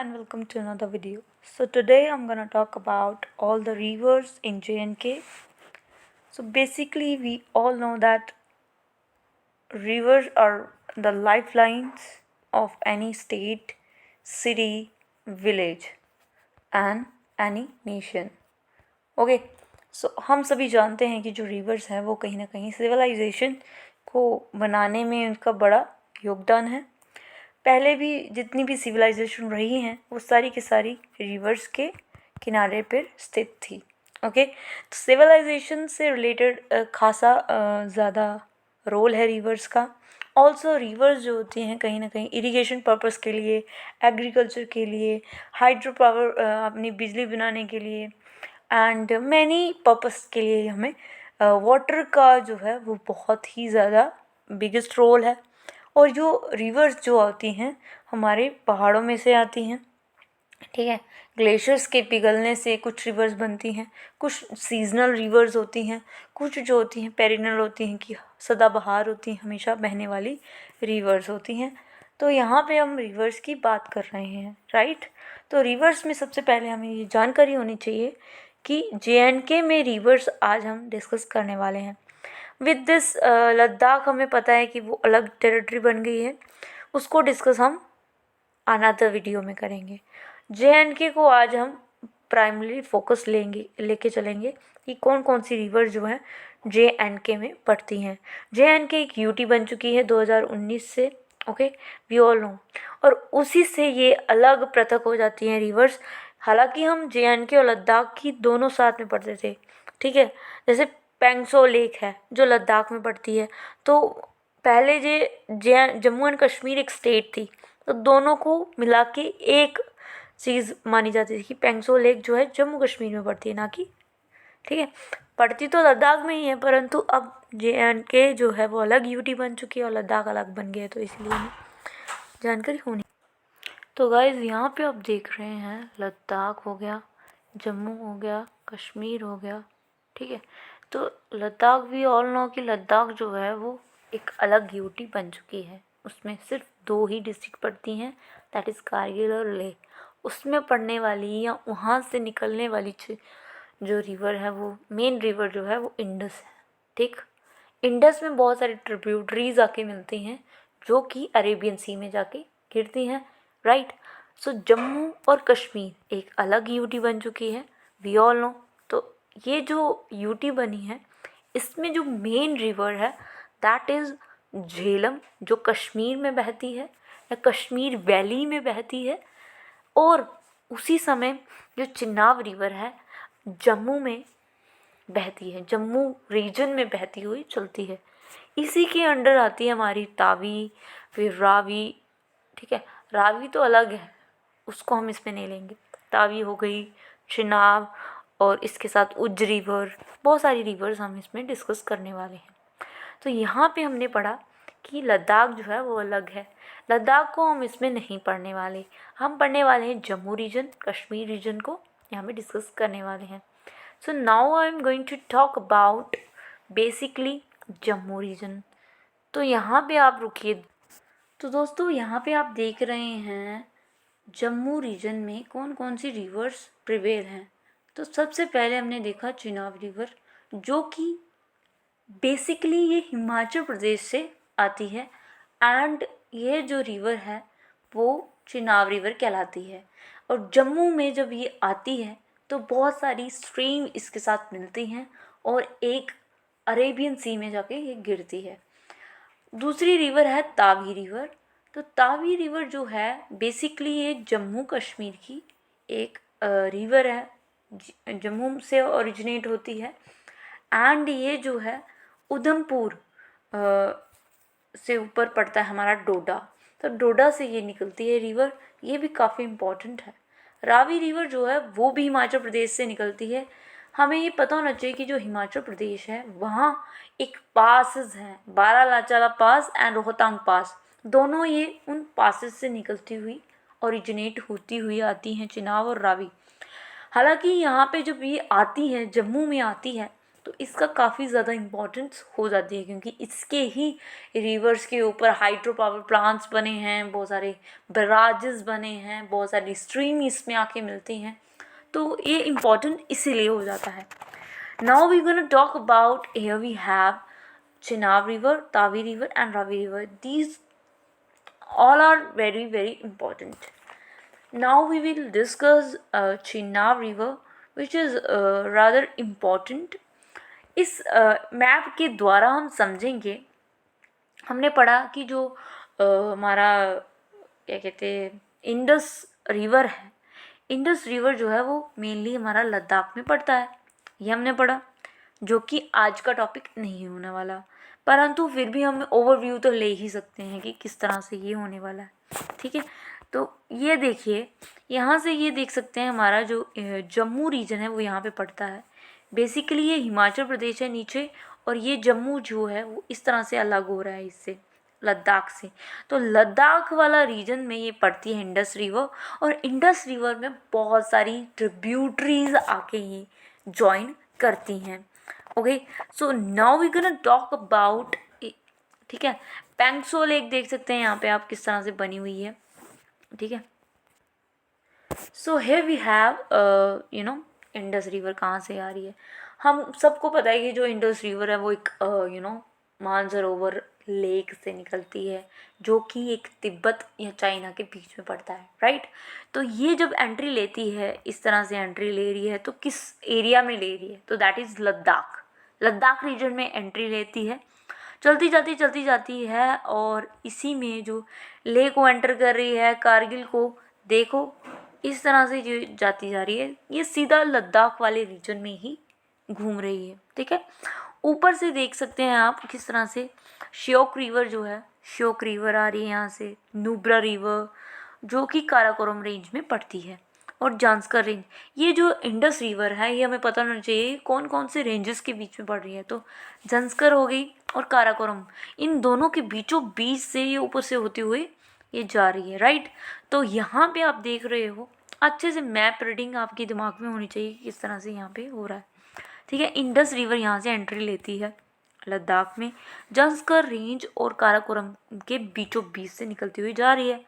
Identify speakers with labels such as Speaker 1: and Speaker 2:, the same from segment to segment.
Speaker 1: and welcome to another video. So today I'm gonna talk about all the rivers in J&K. So basically we all know that rivers are the lifelines of any state, city, village and any nation. Okay so हम सभी जानते हैं कि जो reverse हैं वो कहीं ना कहीं सिविलाइजेशन को बनाने में उनका बड़ा योगदान है. पहले भी जितनी भी सिविलाइजेशन रही हैं वो सारी की सारी रिवर्स के किनारे पर स्थित थी. ओके तो सिविलाइजेशन से रिलेटेड खासा ज़्यादा रोल है रिवर्स का. ऑल्सो रिवर्स जो होती हैं कहीं ना कहीं इरिगेशन पर्पस के लिए, एग्रीकल्चर के लिए, हाइड्रो पावर अपनी बिजली बनाने के लिए एंड मैनी पर्पस के लिए हमें वाटर का जो है वो बहुत ही ज़्यादा बिगेस्ट रोल है. और जो रिवर्स जो आती हैं हमारे पहाड़ों में से आती हैं. ठीक है, ग्लेशियर्स के पिघलने से कुछ रिवर्स बनती हैं. कुछ सीजनल रिवर्स होती हैं, कुछ जो होती हैं पेरिनल होती हैं कि सदाबहार होती हैं, हमेशा बहने वाली रिवर्स होती हैं. तो यहाँ पे हम रिवर्स की बात कर रहे हैं, राइट. तो रिवर्स में सबसे पहले हमें ये जानकारी होनी चाहिए कि J&K में रिवर्स आज हम डिस्कस करने वाले हैं. विद दिस लद्दाख हमें पता है कि वो अलग टेरिटरी बन गई है, उसको डिस्कस हम अनदर वीडियो में करेंगे. J&K को आज हम प्राइमरी फोकस लेके चलेंगे कि कौन कौन सी रिवर जो है J&K में पड़ती हैं. J&K एक यूटी बन चुकी है 2019 से. Okay we all know. और उसी से ये अलग पृथक हो जाती हैं रिवर्स. हालांकि हम J&K और लद्दाख की दोनों साथ में पढ़ते थे. ठीक है, जैसे पेंगसो लेक है जो लद्दाख में पड़ती है. तो पहले जम्मू एंड कश्मीर एक स्टेट थी, तो दोनों को मिला के एक चीज़ मानी जाती थी कि पेंगसो लेक जो है जम्मू कश्मीर में पड़ती है, ना कि ठीक है पड़ती तो लद्दाख में ही है, परंतु अब J&K जो है वो अलग यूटी बन चुकी है और लद्दाख अलग बन गया है, तो इसलिए हमें जानकारी होनी. तो गाइज यहाँ पे आप देख रहे हैं लद्दाख हो गया, जम्मू हो गया, कश्मीर हो गया. ठीक है, तो लद्दाख भी ऑल नो कि लद्दाख जो है वो एक अलग यूटी बन चुकी है. उसमें सिर्फ 2 ही डिस्ट्रिक्ट पड़ती हैं, दैट इज़ कारगिल और लेह. उसमें पड़ने वाली या वहाँ से निकलने वाली जो रिवर है वो मेन रिवर जो है वो इंडस है. ठीक, इंडस में बहुत सारी ट्रिब्यूटरीज आके मिलती हैं जो कि अरेबियन सी में जाके गिरती हैं, राइट. सो जम्मू और कश्मीर एक अलग यूटी बन चुकी है, वी ऑल नो. तो ये जो यूटी बनी है इसमें जो मेन रिवर है दैट इज़ झेलम, जो कश्मीर में बहती है या कश्मीर वैली में बहती है. और उसी समय जो चिनाब रिवर है जम्मू में बहती है, जम्मू रीजन में बहती हुई चलती है. इसी के अंडर आती है हमारी तावी, फिर रावी. ठीक है, रावी तो अलग है, उसको हम इसमें नहीं लेंगे. तावी हो गई, चिनाब और इसके साथ उज्ज रिवर, बहुत सारी रिवर्स हम इसमें डिस्कस करने वाले हैं. तो यहाँ पे हमने पढ़ा कि लद्दाख जो है वो अलग है. लद्दाख को हम इसमें नहीं पढ़ने वाले, हम पढ़ने वाले हैं जम्मू रीजन, कश्मीर रीजन को यहाँ पे डिस्कस करने वाले हैं. So now I am going to talk about basically Jammu region. तो यहाँ पे आप रुकिए. तो दोस्तों यहाँ पे आप देख रहे हैं जम्मू रीजन में कौन कौन सी रिवर्स प्रिवेल हैं. तो सबसे पहले हमने देखा चिनाब रिवर, जो कि बेसिकली ये हिमाचल प्रदेश से आती है. एंड ये जो रिवर है वो चिनाब रिवर कहलाती है. और जम्मू में जब ये आती है तो बहुत सारी स्ट्रीम इसके साथ मिलती हैं और एक अरेबियन सी में जाके ये गिरती है. दूसरी रिवर है तावी रिवर. तो तावी रिवर जो है बेसिकली ये जम्मू कश्मीर की एक रिवर है, जम्मू से ओरिजिनेट होती है. एंड ये जो है उधमपुर से ऊपर पड़ता है हमारा डोडा, तो डोडा से ये निकलती है रिवर. ये भी काफ़ी इम्पॉर्टेंट है. रावी रिवर जो है वो भी हिमाचल प्रदेश से निकलती है. हमें ये पता होना चाहिए कि जो हिमाचल प्रदेश है वहाँ एक पासेस हैं, बारालाचाला पास एंड रोहतांग पास. दोनों ये उन पासेस से निकलती हुई ओरिजिनेट होती हुई आती हैं चिनाब और रावी. हालांकि यहाँ पे जब ये आती है जम्मू में आती है तो इसका काफ़ी ज़्यादा इम्पोर्टेंस हो जाती है, क्योंकि इसके ही रिवर्स के ऊपर हाइड्रो पावर प्लांट्स बने हैं, बहुत सारे बराजेस बने हैं, बहुत सारी स्ट्रीम इसमें आके मिलती हैं, तो ये इम्पोर्टेंट इसीलिए हो जाता है. Now we gonna talk about, here we have Chenab River, Tavi River and Ravi River. These all are very very important. Now we will discuss Chenab River, which is rather important. इस map के द्वारा हम समझेंगे, हमने पढ़ा कि जो हमारा क्या कहते हैं इंडस रिवर है, इंडस रिवर जो है वो मेनली हमारा लद्दाख में पड़ता है, ये हमने पढ़ा, जो कि आज का टॉपिक नहीं होने वाला, परंतु फिर भी हम ओवरव्यू तो ले ही सकते हैं कि किस तरह से ये होने वाला है. ठीक है, तो ये देखिए, यहाँ से ये देख सकते हैं हमारा जो जम्मू रीजन है वो यहाँ पे पड़ता है. बेसिकली ये हिमाचल प्रदेश है नीचे, और ये जम्मू जो है वो इस तरह से अलग हो रहा है इससे, लद्दाख से. तो लद्दाख वाला रीजन में ये पड़ती है इंडस रिवर, और इंडस रिवर में बहुत सारी ट्रिब्यूटरीज आके ये ज्वाइन करती हैं. Okay, so now we gonna talk about, ठीक है, पेंगसो लेक देख सकते हैं यहाँ पे आप किस तरह से बनी हुई है. ठीक है, so here we have Indus river कहाँ से आ रही है. हम सबको पता है कि जो इंडस रिवर है वो एक मानसरोवर लेक से निकलती है, जो कि एक तिब्बत या चाइना के बीच में पड़ता है, राइट. तो ये जब एंट्री लेती है, इस तरह से एंट्री ले रही है, तो किस एरिया में ले रही है, तो that is Ladakh. Ladakh region में एंट्री लेती है, चलती जाती है, और इसी में जो लेक को एंटर कर रही है, कारगिल को देखो इस तरह से जो जाती जा रही है, ये सीधा लद्दाख वाले रीजन में ही घूम रही है. ठीक है, ऊपर से देख सकते हैं आप किस तरह से श्योक रिवर जो है, श्योक रिवर आ रही है यहाँ से, नुब्रा रिवर जो कि काराकोरम रेंज में पड़ती है, और जांस्कर रेंज. ये जो इंडस रिवर है ये हमें पता होना चाहिए कौन कौन से रेंजेस के बीच में पड़ रही है. तो जांस्कर हो गई और काराकोरम, इन दोनों के बीचों बीच से ये ऊपर से होते हुए ये जा रही है, राइट. तो यहाँ पे आप देख रहे हो, अच्छे से मैप रीडिंग आपके दिमाग में होनी चाहिए कि किस तरह से यहाँ पे हो रहा है. ठीक है, इंडस रिवर यहाँ से एंट्री लेती है लद्दाख में, जांस्कर रेंज और काराकोरम के बीचों बीच से निकलती हुई जा रही है.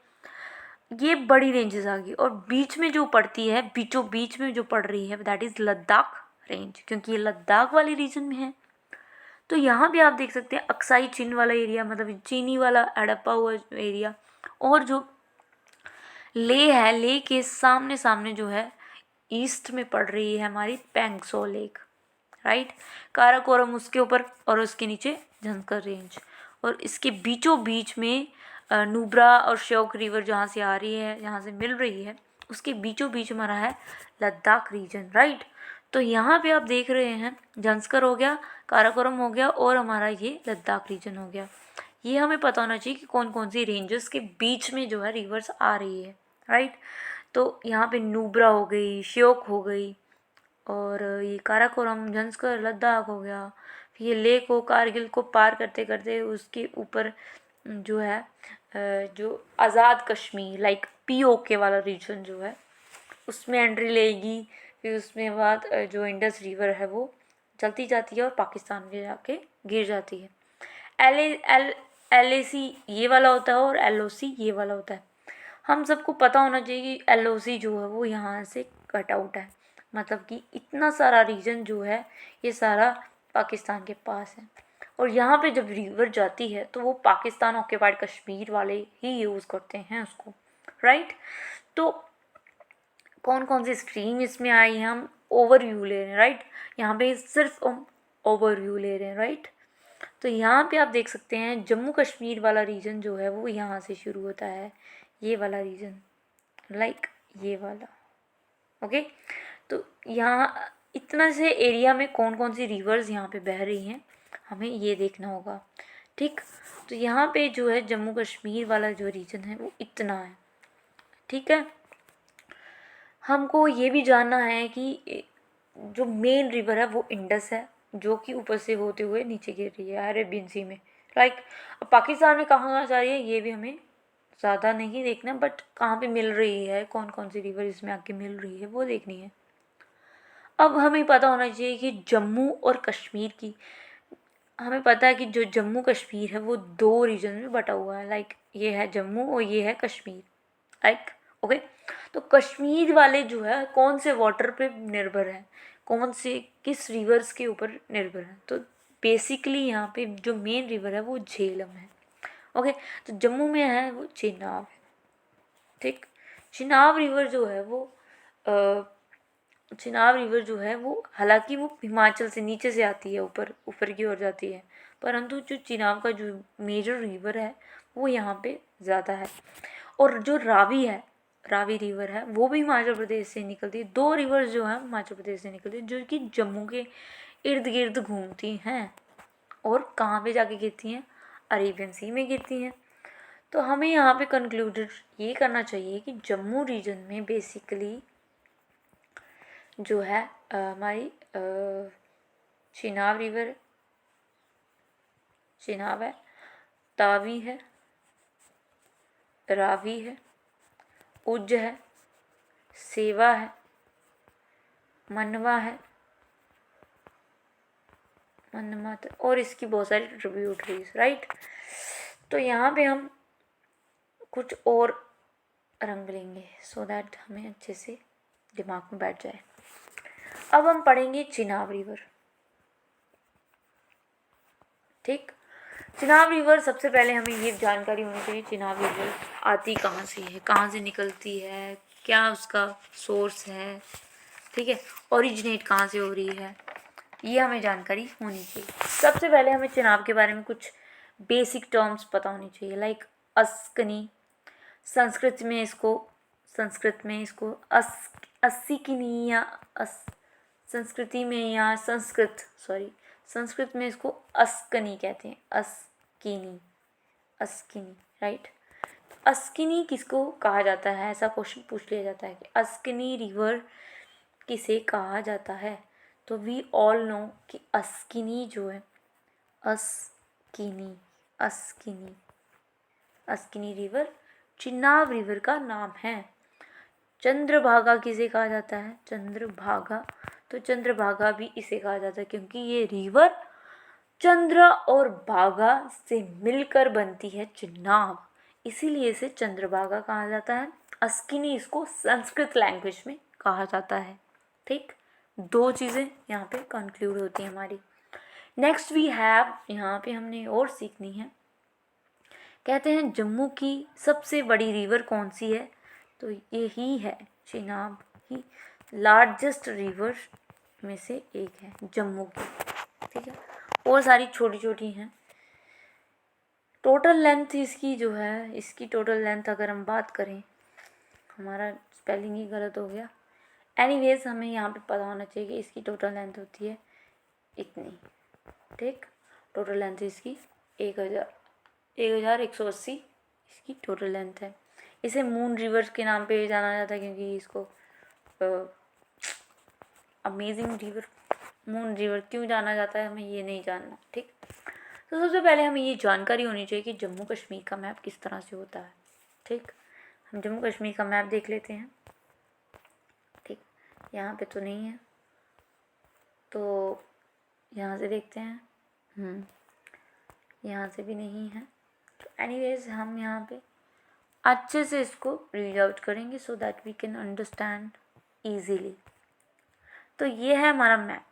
Speaker 1: ये बड़ी रेंजेस आ गई, और बीच में जो पड़ती है, बीचों बीच में जो पड़ रही है, दैट इज़ लद्दाख रेंज, क्योंकि ये लद्दाख वाले रीजन में है. तो यहाँ भी आप देख सकते हैं अक्साई चीन वाला एरिया, मतलब चीनी वाला हड़प्पा हुआ एरिया, और जो ले है, ले के सामने सामने जो है ईस्ट में पड़ रही है हमारी पेंगसो लेक, राइट. काराकोरम उसके ऊपर, और उसके नीचे झंस्कर रेंज, और इसके बीचों बीच में नुब्रा और श्योक रिवर जहाँ से आ रही है, जहाँ से मिल रही है, उसके बीचों बीच हमारा है लद्दाख रीजन, राइट. तो यहाँ पे आप देख रहे हैं झंस्कर हो गया, काराकोरम हो गया, और हमारा ये लद्दाख रीजन हो गया. ये हमें पता होना चाहिए कि कौन कौन सी रेंजेस के बीच में जो है रिवर्स आ रही है, राइट. तो यहाँ पे नुब्रा हो गई, श्योक हो गई, और ये काराकोरम, झंस्कर, लद्दाख हो गया. फिर ये लेक को, कारगिल को पार करते करते उसके ऊपर जो है जो आज़ाद कश्मीर लाइक POK वाला रीजन जो है उसमें एंट्री लेगी. फिर उसमें बाद जो इंडस रिवर है वो चलती जाती है और पाकिस्तान में जाके गिर जाती है. LAC ये वाला होता है और LOC ये वाला होता है. हम सबको पता होना चाहिए कि LOC जो है वो यहाँ से कट आउट है, मतलब कि इतना सारा रीजन जो है ये सारा पाकिस्तान के पास है, और यहाँ पे जब रिवर जाती है तो वो पाकिस्तान ऑक्यूपाइड कश्मीर वाले ही यूज़ करते हैं उसको, राइट. तो कौन कौन सी स्ट्रीम इसमें आई है, हम ओवरव्यू ले रहे हैं, राइट. यहाँ पे सिर्फ हम ओवरव्यू ले रहे हैं, राइट. तो यहाँ पे आप देख सकते हैं जम्मू कश्मीर वाला रीजन जो है वो यहाँ से शुरू होता है, ये वाला रीजन, लाइक ये वाला. ओके, तो यहाँ इतना से एरिया में कौन कौन सी रिवर्स यहाँ पे बह रही हैं हमें ये देखना होगा, ठीक. तो यहाँ पे जो है जम्मू कश्मीर वाला जो रीजन है वो इतना है, ठीक है. हमको ये भी जानना है कि जो मेन रिवर है वो इंडस है, जो कि ऊपर से होते हुए नीचे गिर रही है अरेबियन सी में, लाइक. अब पाकिस्तान में कहाँ जा रही है ये भी हमें ज़्यादा नहीं देखना, बट कहाँ पे मिल रही है, कौन कौन सी रिवर इसमें आके मिल रही है वो देखनी है. अब हमें पता होना चाहिए कि जम्मू और कश्मीर की, हमें पता है कि जो जम्मू कश्मीर है वो 2 रीजन में बटा हुआ है, लाइक ये है जम्मू और ये है कश्मीर, लाइक ओके। तो कश्मीर वाले जो है कौन से वाटर पे निर्भर है, कौन से किस रिवर्स के ऊपर निर्भर है, तो बेसिकली यहाँ पे जो मेन रिवर है वो झेलम है, ओके। तो जम्मू में है वो चेनाब है, ठीक। चिनाब रिवर जो है वो चिनाब रिवर जो है वो हालांकि वो हिमाचल से नीचे से आती है, ऊपर ऊपर की ओर जाती है, परंतु जो चिनाब का जो मेजर रिवर है वो यहाँ पे ज़्यादा है। और जो रावी है, रावी रिवर है, वो भी हिमाचल प्रदेश से निकलती है। 2 रिवर्स जो है हिमाचल प्रदेश से निकलती है, जो कि जम्मू के इर्द गिर्द घूमती हैं और कहाँ पे जाके गिरती हैं, अरेबियन सी में गिरती हैं। तो हमें यहाँ पे कंक्लूडेड ये करना चाहिए कि जम्मू रीजन में बेसिकली जो है हमारी चिनाब रिवर, चिनाब है, तावी है, रावी है, उज्ज है, सेवा है, मनवा है, मनमत, और इसकी बहुत सारी ट्रिब्यूटरीज, राइट। तो यहाँ पे हम कुछ और रंग लेंगे सो दैट हमें अच्छे से दिमाग में बैठ जाए। अब हम पढ़ेंगे चिनाब रिवर, ठीक। चिनाब रिवर, सबसे पहले हमें ये जानकारी होनी चाहिए चिनाब रिवर आती कहाँ से है, कहाँ से निकलती है, क्या उसका सोर्स है, ठीक है, ओरिजिनेट कहाँ से हो रही है, ये हमें जानकारी होनी चाहिए। सबसे पहले हमें चिनाब के बारे में कुछ बेसिक टर्म्स पता होनी चाहिए, लाइक अस्कनी, संस्कृत में इसको अस्सिकिनी या संस्कृति में या संस्कृत में इसको अस्कनी कहते हैं, अस्किनी, राइट। अस्किनी किसको कहा जाता है, ऐसा क्वेश्चन पूछ लिया जाता है कि अस्किनी रिवर किसे कहा जाता है। तो वी ऑल नो कि अस्किनी जो है, अस्किनी रिवर चिनाब रिवर का नाम है। चंद्रभागा किसे कहा जाता है, चंद्रभागा, तो चंद्रभागा भी इसे कहा जाता है क्योंकि ये रिवर चंद्र और भागा से मिलकर बनती है चिनाब, इसीलिए इसे चंद्रभागा कहा जाता है। अस्किनी इसको संस्कृत लैंग्वेज में कहा जाता है, ठीक। 2 चीज़ें यहाँ पे कंक्लूड होती हैं हमारी। नेक्स्ट वी हैव, यहाँ पे हमने और सीखनी है, कहते हैं जम्मू की सबसे बड़ी रिवर कौन सी है, तो यही है चिनाब ही लार्जेस्ट रिवर में से एक है जम्मू की, ठीक है, और सारी छोटी छोटी हैं। टोटल लेंथ इसकी जो है, इसकी टोटल लेंथ अगर हम बात करें, हमारा स्पेलिंग ही गलत हो गया, एनीवेज हमें यहाँ पे पता होना चाहिए कि इसकी टोटल लेंथ होती है इतनी, ठीक। टोटल लेंथ इसकी 1180 इसकी टोटल लेंथ है। इसे मून रिवर के नाम पे जाना जाता है क्योंकि इसको अमेजिंग रिवर, मून रिवर क्यों जाना जाता है हमें ये नहीं जानना, ठीक। तो सबसे पहले हमें ये जानकारी होनी चाहिए कि जम्मू कश्मीर का मैप किस तरह से होता है, ठीक। हम जम्मू कश्मीर का मैप देख लेते हैं, ठीक। यहाँ पे तो नहीं है, तो यहाँ से देखते हैं, यहाँ से भी नहीं है। तो एनीवेज हम यहाँ पे अच्छे से इसको रीड आउट करेंगे so that we can understand easily. तो ये है हमारा मैप,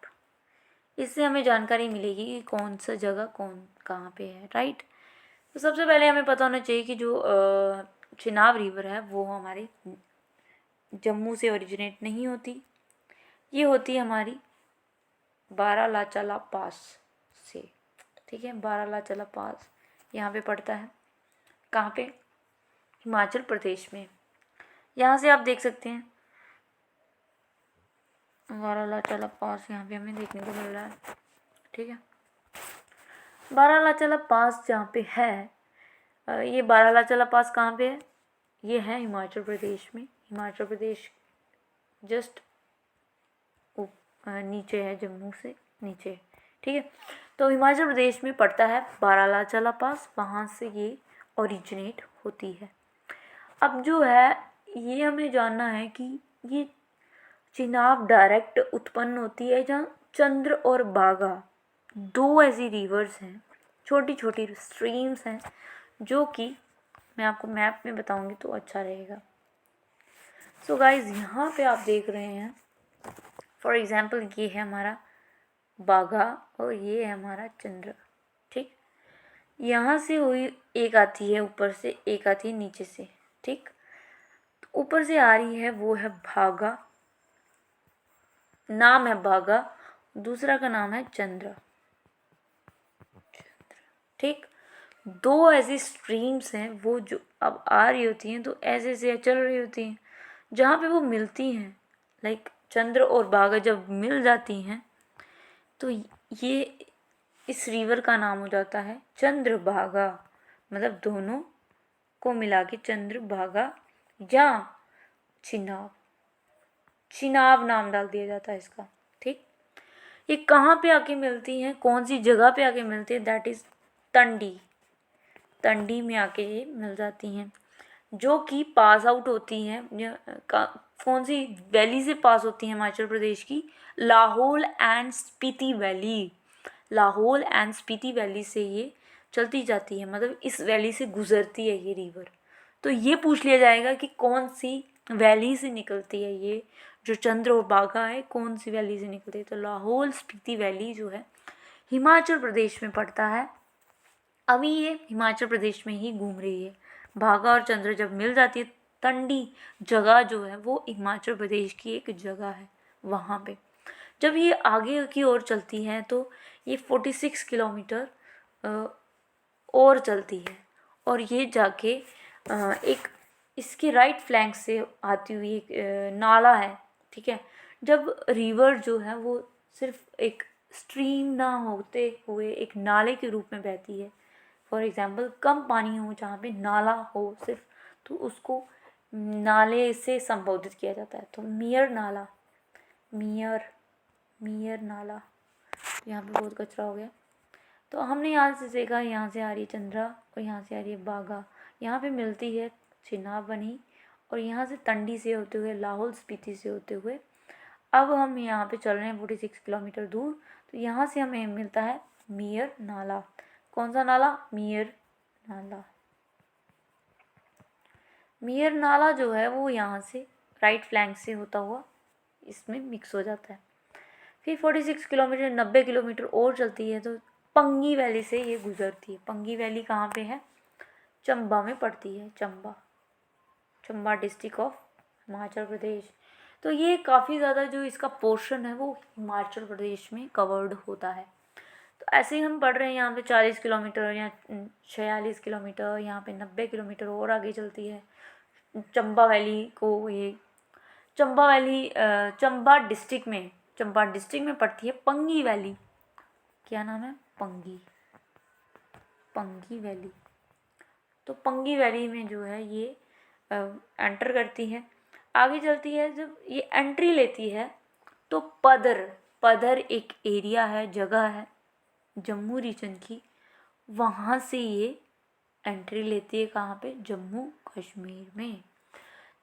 Speaker 1: इससे हमें जानकारी मिलेगी कि कौन सा जगह कौन कहाँ पे है, राइट। तो सबसे पहले हमें पता होना चाहिए कि जो चिनाब रिवर है वो हमारे जम्मू से ओरिजिनेट नहीं होती, ये होती है हमारी बारालाचाला पास से, ठीक है। बारालाचाला पास यहाँ पे पड़ता है, कहाँ पे, हिमाचल प्रदेश में। यहाँ से आप देख सकते हैं बारालाचाला पास यहाँ पे हमें देखने को मिल रहा है, ठीक है। बारालाचाला पास जहाँ पे है, ये बारालाचाला पास कहाँ पे है, ये है हिमाचल प्रदेश में। हिमाचल प्रदेश जस्ट नीचे है, जम्मू से नीचे, ठीक है। तो हिमाचल प्रदेश में पड़ता है बारालाचाला पास, वहाँ से ये ओरिजिनेट होती है। अब जो है ये हमें जानना है कि ये चिनाब डायरेक्ट उत्पन्न होती है जहाँ चंद्र और बागा दो ऐसी रिवर्स हैं, छोटी छोटी स्ट्रीम्स हैं, जो कि मैं आपको मैप में बताऊंगी तो अच्छा रहेगा। सो गाइज यहाँ पे आप देख रहे हैं, फॉर एग्जाम्पल ये है हमारा बाघा और ये है हमारा चंद्र, ठीक। यहाँ से हुई एक आती है ऊपर से, एक आती है नीचे से, ठीक। तो ऊपर से आ रही है वो है भागा, नाम है भागा, दूसरा का नाम है चंद्र, ठीक। दो ऐसी स्ट्रीम्स हैं वो जो अब आ रही होती हैं तो ऐसे ऐसे चल रही होती हैं, जहाँ पे वो मिलती हैं, लाइक चंद्र और भागा जब मिल जाती हैं तो ये इस रिवर का नाम हो जाता है चंद्रभागा, मतलब दोनों को मिला के चंद्रभागा या चिनाब, चिनाब नाम डाल दिया जाता है इसका, ठीक। ये कहाँ पे आके मिलती हैं, कौन सी जगह पे आके मिलती है, दैट इज तंडी, तंडी में आके ये मिल जाती हैं, जो कि पास आउट होती हैं कौन सी वैली से पास होती हैं, हिमाचल प्रदेश की Lahaul and Spiti valley, Lahaul and Spiti valley से ये चलती जाती है, मतलब इस वैली से गुजरती है ये रिवर। तो ये पूछ लिया जाएगा कि कौन सी वैली से निकलती है ये जो चंद्र और बाघा है, कौन सी वैली से निकलती है, तो लाहौल स्पीति वैली जो है हिमाचल प्रदेश में पड़ता है। अभी ये हिमाचल प्रदेश में ही घूम रही है। भागा और चंद्र जब मिल जाती है, तंडी जगह जो है वो हिमाचल प्रदेश की एक जगह है, वहाँ पे जब ये आगे की ओर चलती है तो ये 46 किलोमीटर और चलती है, और ये जाके एक इसके राइट फ्लैंक से आती हुई एक नाला है, ठीक है। जब रिवर जो है वो सिर्फ एक स्ट्रीम ना होते हुए एक नाले के रूप में बहती है, फॉर एग्जाम्पल कम पानी हो जहाँ पे नाला हो सिर्फ, तो उसको नाले से संबोधित किया जाता है। तो मियर नाला, मियर नाला, यहाँ पे बहुत कचरा हो गया। तो हमने यहाँ से देखा, यहाँ से आ रही है चंद्रा और यहाँ से आ रही है बागा, यहाँ पे मिलती है चिनाब बनी, और यहाँ से तंडी से होते हुए लाहौल स्पीति से होते हुए अब हम यहाँ पे चल रहे हैं 46 किलोमीटर दूर। तो यहाँ से हमें मिलता है मियर नाला। कौन सा नाला? मियर नाला। मियर नाला जो है वो यहाँ से राइट फ्लैंक से होता हुआ इसमें मिक्स हो जाता है। फिर 46 किलोमीटर 90 किलोमीटर और चलती है तो पंगी वैली से ये गुजरती है। पंगी वैली कहाँ पे है? चंबा में पड़ती है, चंबा, चंबा डिस्ट्रिक्ट ऑफ हिमाचल प्रदेश। तो ये काफ़ी ज़्यादा जो इसका पोर्शन है वो हिमाचल प्रदेश में कवर्ड होता है। तो ऐसे ही हम पढ़ रहे हैं यहाँ पे 40 किलोमीटर या 46 किलोमीटर, यहाँ पे 90 किलोमीटर और आगे चलती है। चंबा वैली को ये चंबा वैली चंबा डिस्ट्रिक्ट में पड़ती है पंगी वैली। क्या नाम है? पंगी वैली। तो पंगी वैली में जो है ये एंटर करती है, आगे चलती है। जब ये एंट्री लेती है तो पदर एक एरिया है, जगह है जम्मू रीजन की, वहाँ से ये एंट्री लेती है। कहाँ पे? जम्मू कश्मीर में।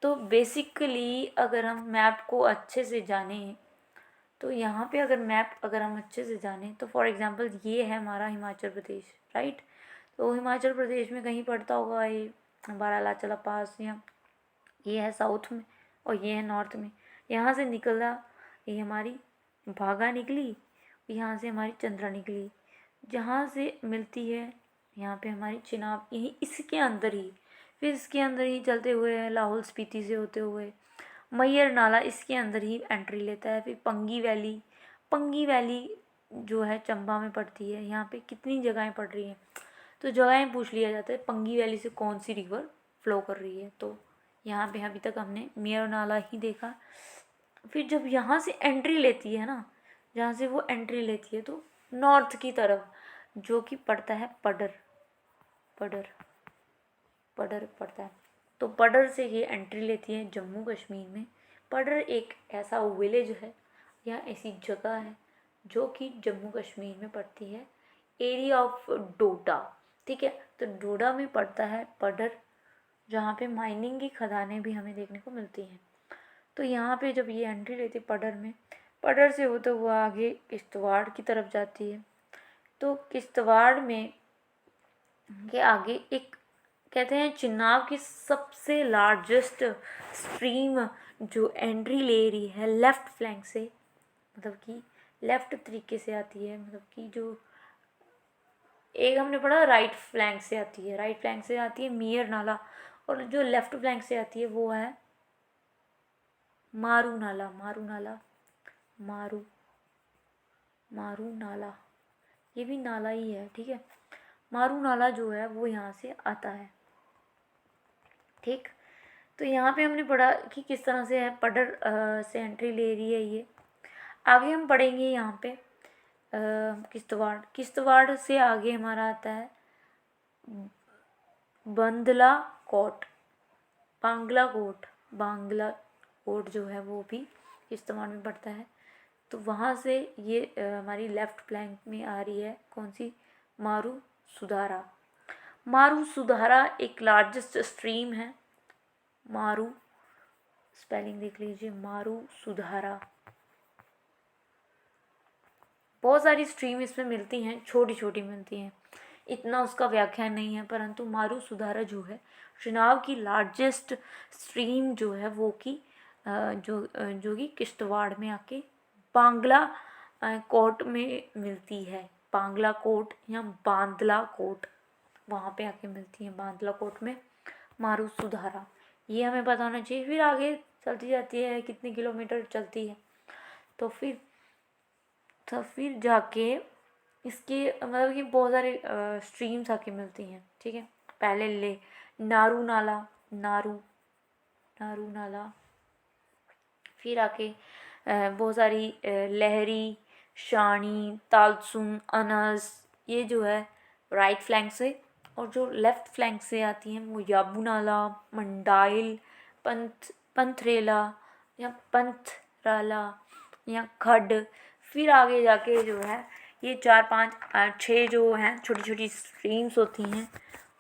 Speaker 1: तो बेसिकली अगर हम मैप को अच्छे से जानें तो यहाँ पे अगर हम अच्छे से जानें तो फॉर एग्जांपल ये है हमारा हिमाचल प्रदेश, राइट। तो हिमाचल प्रदेश में कहीं पड़ता होगा ये बारालाचला पास, या ये है साउथ में और ये है नॉर्थ में। यहाँ से निकला ये हमारी भागा निकली, यहाँ से हमारी चंद्रा निकली, जहाँ से मिलती है यहाँ पे हमारी चिनाब, यही इसके अंदर ही, फिर इसके अंदर ही चलते हुए लाहौल स्पीति से होते हुए मैयर नाला इसके अंदर ही एंट्री लेता है। फिर पंगी वैली जो है चंबा में पड़ती है। यहाँ पे कितनी जगहें पड़ रही हैं, तो जगहें पूछ लिया जाता है पंगी वैली से कौन सी रिवर फ्लो कर रही है। तो यहाँ पे अभी तक हमने मैयर नाला ही देखा। फिर जब यहाँ से एंट्री लेती है ना, जहाँ से वो एंट्री लेती है तो नॉर्थ की तरफ जो कि पड़ता है पडर पड़ता है। तो पडर से ये एंट्री लेती है जम्मू कश्मीर में। पडर एक ऐसा विलेज है या ऐसी जगह है जो कि जम्मू कश्मीर में पड़ती है, एरिया ऑफ डोडा, ठीक है। तो डोडा में पड़ता है पडर, जहाँ पे माइनिंग की खदानें भी हमें देखने को मिलती हैं। तो यहाँ पे जब ये एंट्री लेती है पडर में, पडर से होते हुआ आगे किश्तवाड़ की तरफ जाती है। तो किश्तवाड़ में के आगे एक कहते हैं चिनाब की सबसे लार्जेस्ट स्ट्रीम जो एंट्री ले रही है लेफ़्ट फ्लैंक से, मतलब कि लेफ़्ट तरीके से आती है, मतलब कि जो एक हमने पढ़ा राइट फ्लैंक से आती है, राइट फ्लैंक से आती है मियर नाला, और जो लेफ़्ट फ्लैंक से आती है वो है मारू नाला। मारू नाला, मारू मारू नाला, ये भी नाला ही है, ठीक है। मारू नाला जो है वो यहाँ से आता है, ठीक। तो यहाँ पे हमने पढ़ा कि किस तरह से है पडर से एंट्री ले रही है ये। आगे हम पढ़ेंगे यहाँ पे किश्तवाड़। किश्तवाड़ से आगे हमारा आता है बंदला कोट, बांग्ला कोट। बांग्ला कोट जो है वो भी किश्तवाड़ में पड़ता है। तो वहाँ से ये हमारी लेफ़्ट फ्लैंक में आ रही है कौन सी, मारू सुधारा। मारू सुधारा एक लार्जेस्ट स्ट्रीम है। मारू, स्पेलिंग देख लीजिए, मारू सुधारा। बहुत सारी स्ट्रीम इसमें मिलती हैं, छोटी छोटी मिलती हैं, इतना उसका व्याख्यान नहीं है, परंतु मारू सुधारा जो है चुनाव की लार्जेस्ट स्ट्रीम जो है वो की जो कि किश्तवाड़ में आके बांग्ला कोट में मिलती है। बांग्ला कोट या बांदला कोट, वहाँ पे आके मिलती है बांदला कोट में मारू सुधारा। ये हमें पता होना चाहिए। फिर आगे चलती जाती है, कितने किलोमीटर चलती है, तो फिर जाके इसके मतलब कि बहुत सारे स्ट्रीम्स आके मिलती हैं, ठीक है। पहले ले नारू नाला, नारू नाला, फिर आके बहुत सारी लहरी, शानी, तालसुम, अनस, ये जो है राइट फ्लैंक से, और जो लेफ़्ट फ्लैंक से आती हैं वो याबू नाला, मंडाइल, पंथरेला या पंथराला या खड। फिर आगे जाके जो है ये 4 5 6 जो हैं छोटी छोटी स्ट्रीम्स होती हैं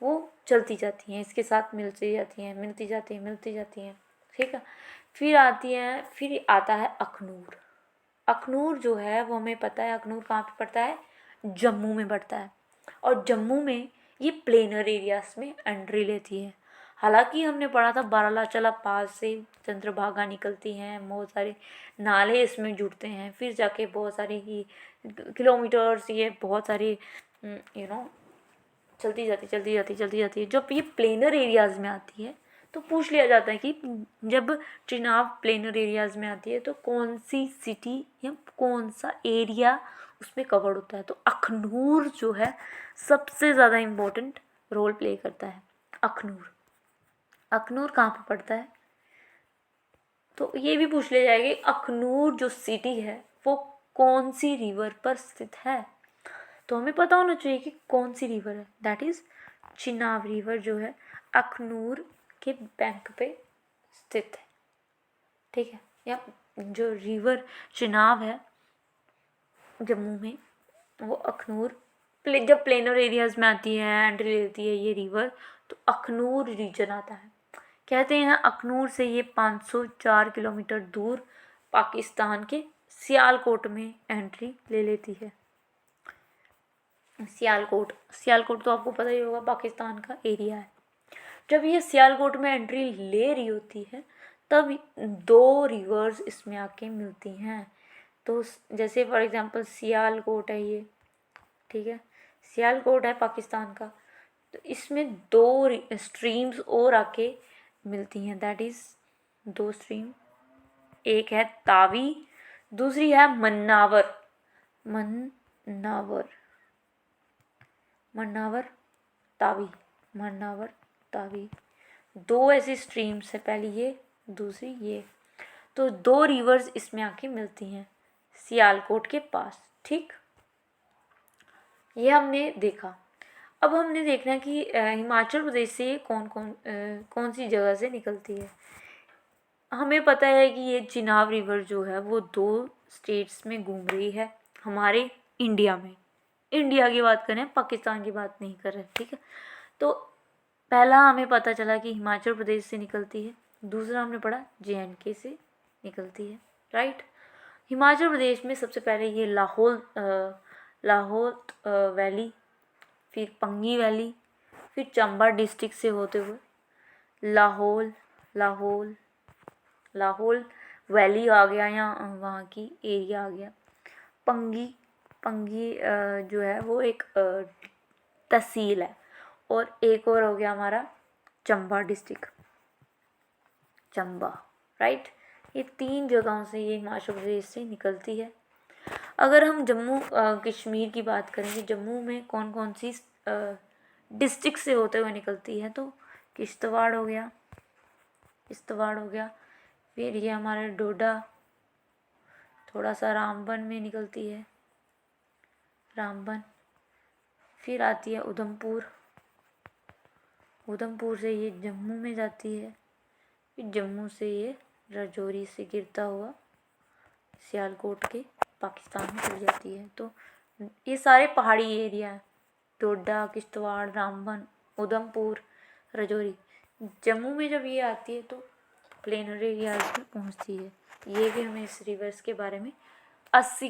Speaker 1: वो चलती जाती हैं, इसके साथ मिलती जाती हैं, मिलती जाती हैं, ठीक है। फिर आता है अखनूर। अखनूर जो है वो हमें पता है अखनूर कहाँ पे पड़ता है, जम्मू में पड़ता है। और जम्मू में ये प्लेनर एरियाज में एंट्री लेती है। हालांकि हमने पढ़ा था बारालाचला पास से चंद्रभागा निकलती हैं, बहुत सारे नाले इसमें जुड़ते हैं, फिर जाके बहुत सारे ही किलोमीटर्स ये बहुत सारे चलती जाती है। जब ये प्लेनर एरियाज़ में आती है तो पूछ लिया जाता है कि जब चिनाब प्लेनर एरियाज़ में आती है तो कौन सी सिटी या कौन सा एरिया उसमें कवर्ड होता है, तो अखनूर जो है सबसे ज़्यादा इम्पोर्टेंट रोल प्ले करता है। अखनूर कहाँ पर पड़ता है, तो ये भी पूछ लिया जाएगा अखनूर जो सिटी है वो कौन सी रिवर पर स्थित है। तो हमें पता होना चाहिए कि कौन सी रिवर है, दैट इज़ चिनाब रिवर जो है अखनूर के बैंक पे स्थित है, ठीक है। या जो रिवर चिनाब है जम्मू में वो अखनूर जब प्लेनर एरियाज़ में आती है एंट्री लेती है ये रिवर, तो अखनूर रीजन आता है। कहते हैं अखनूर से ये 504 किलोमीटर दूर पाकिस्तान के सियालकोट में एंट्री ले लेती है। सियालकोट तो आपको पता ही होगा पाकिस्तान का एरिया है। जब ये सियालकोट में एंट्री ले रही होती है तब 2 रिवर्स इसमें आके मिलती हैं। तो जैसे फॉर एग्जांपल सियालकोट है ये, ठीक है, सियालकोट है पाकिस्तान का, तो इसमें 2 स्ट्रीम्स और आके मिलती हैं, दैट इज़ 2 स्ट्रीम, एक है तावी, दूसरी है मन्नावर। मन्नावर तावी 2 ऐसी स्ट्रीम्स है, पहली ये दूसरी ये। तो 2 रिवर्स इसमें आके मिलती हैं सियालकोट के पास, ठीक। ये हमने देखा। अब हमने देखना है कि हिमाचल प्रदेश से कौन सी जगह से निकलती है। हमें पता है कि ये चिनाब रिवर जो है वो 2 स्टेट्स में घूम रही है हमारे इंडिया में। इंडिया की बात करें, पाकिस्तान की बात नहीं कर रहे, ठीक है। तो पहला हमें पता चला कि हिमाचल प्रदेश से निकलती है, दूसरा हमने पढ़ा JNK से निकलती है, राइट। हिमाचल प्रदेश में सबसे पहले ये लाहौल वैली, फिर पंगी वैली, फिर चंबा डिस्ट्रिक्ट से होते हुए लाहौल लाहौल लाहौल वैली आ गया, या वहाँ की एरिया आ गया। पंगी जो है वो एक तहसील है, और एक और हो गया हमारा चंबा डिस्ट्रिक्ट, चंबा, राइट। ये 3 जगहों से ये हिमाचल प्रदेश से निकलती है। अगर हम जम्मू कश्मीर की बात करें कि जम्मू में कौन कौन सी डिस्ट्रिक्ट से होते हुए निकलती है, तो किश्तवाड़ हो गया, फिर ये हमारे डोडा, थोड़ा सा रामबन में निकलती है, रामबन, फिर आती है उधमपुर से ये जम्मू में जाती है, फिर जम्मू से ये राजौरी से गिरता हुआ सियालकोट के पाकिस्तान में चली जाती है। तो ये सारे पहाड़ी एरिया हैं, डोडा, किश्तवाड़, रामबन, उधमपुर, राजौरी। जम्मू में जब ये आती है तो प्लेनर एरियाज में पहुंचती है। ये भी हमें इस रिवर्स के बारे में 80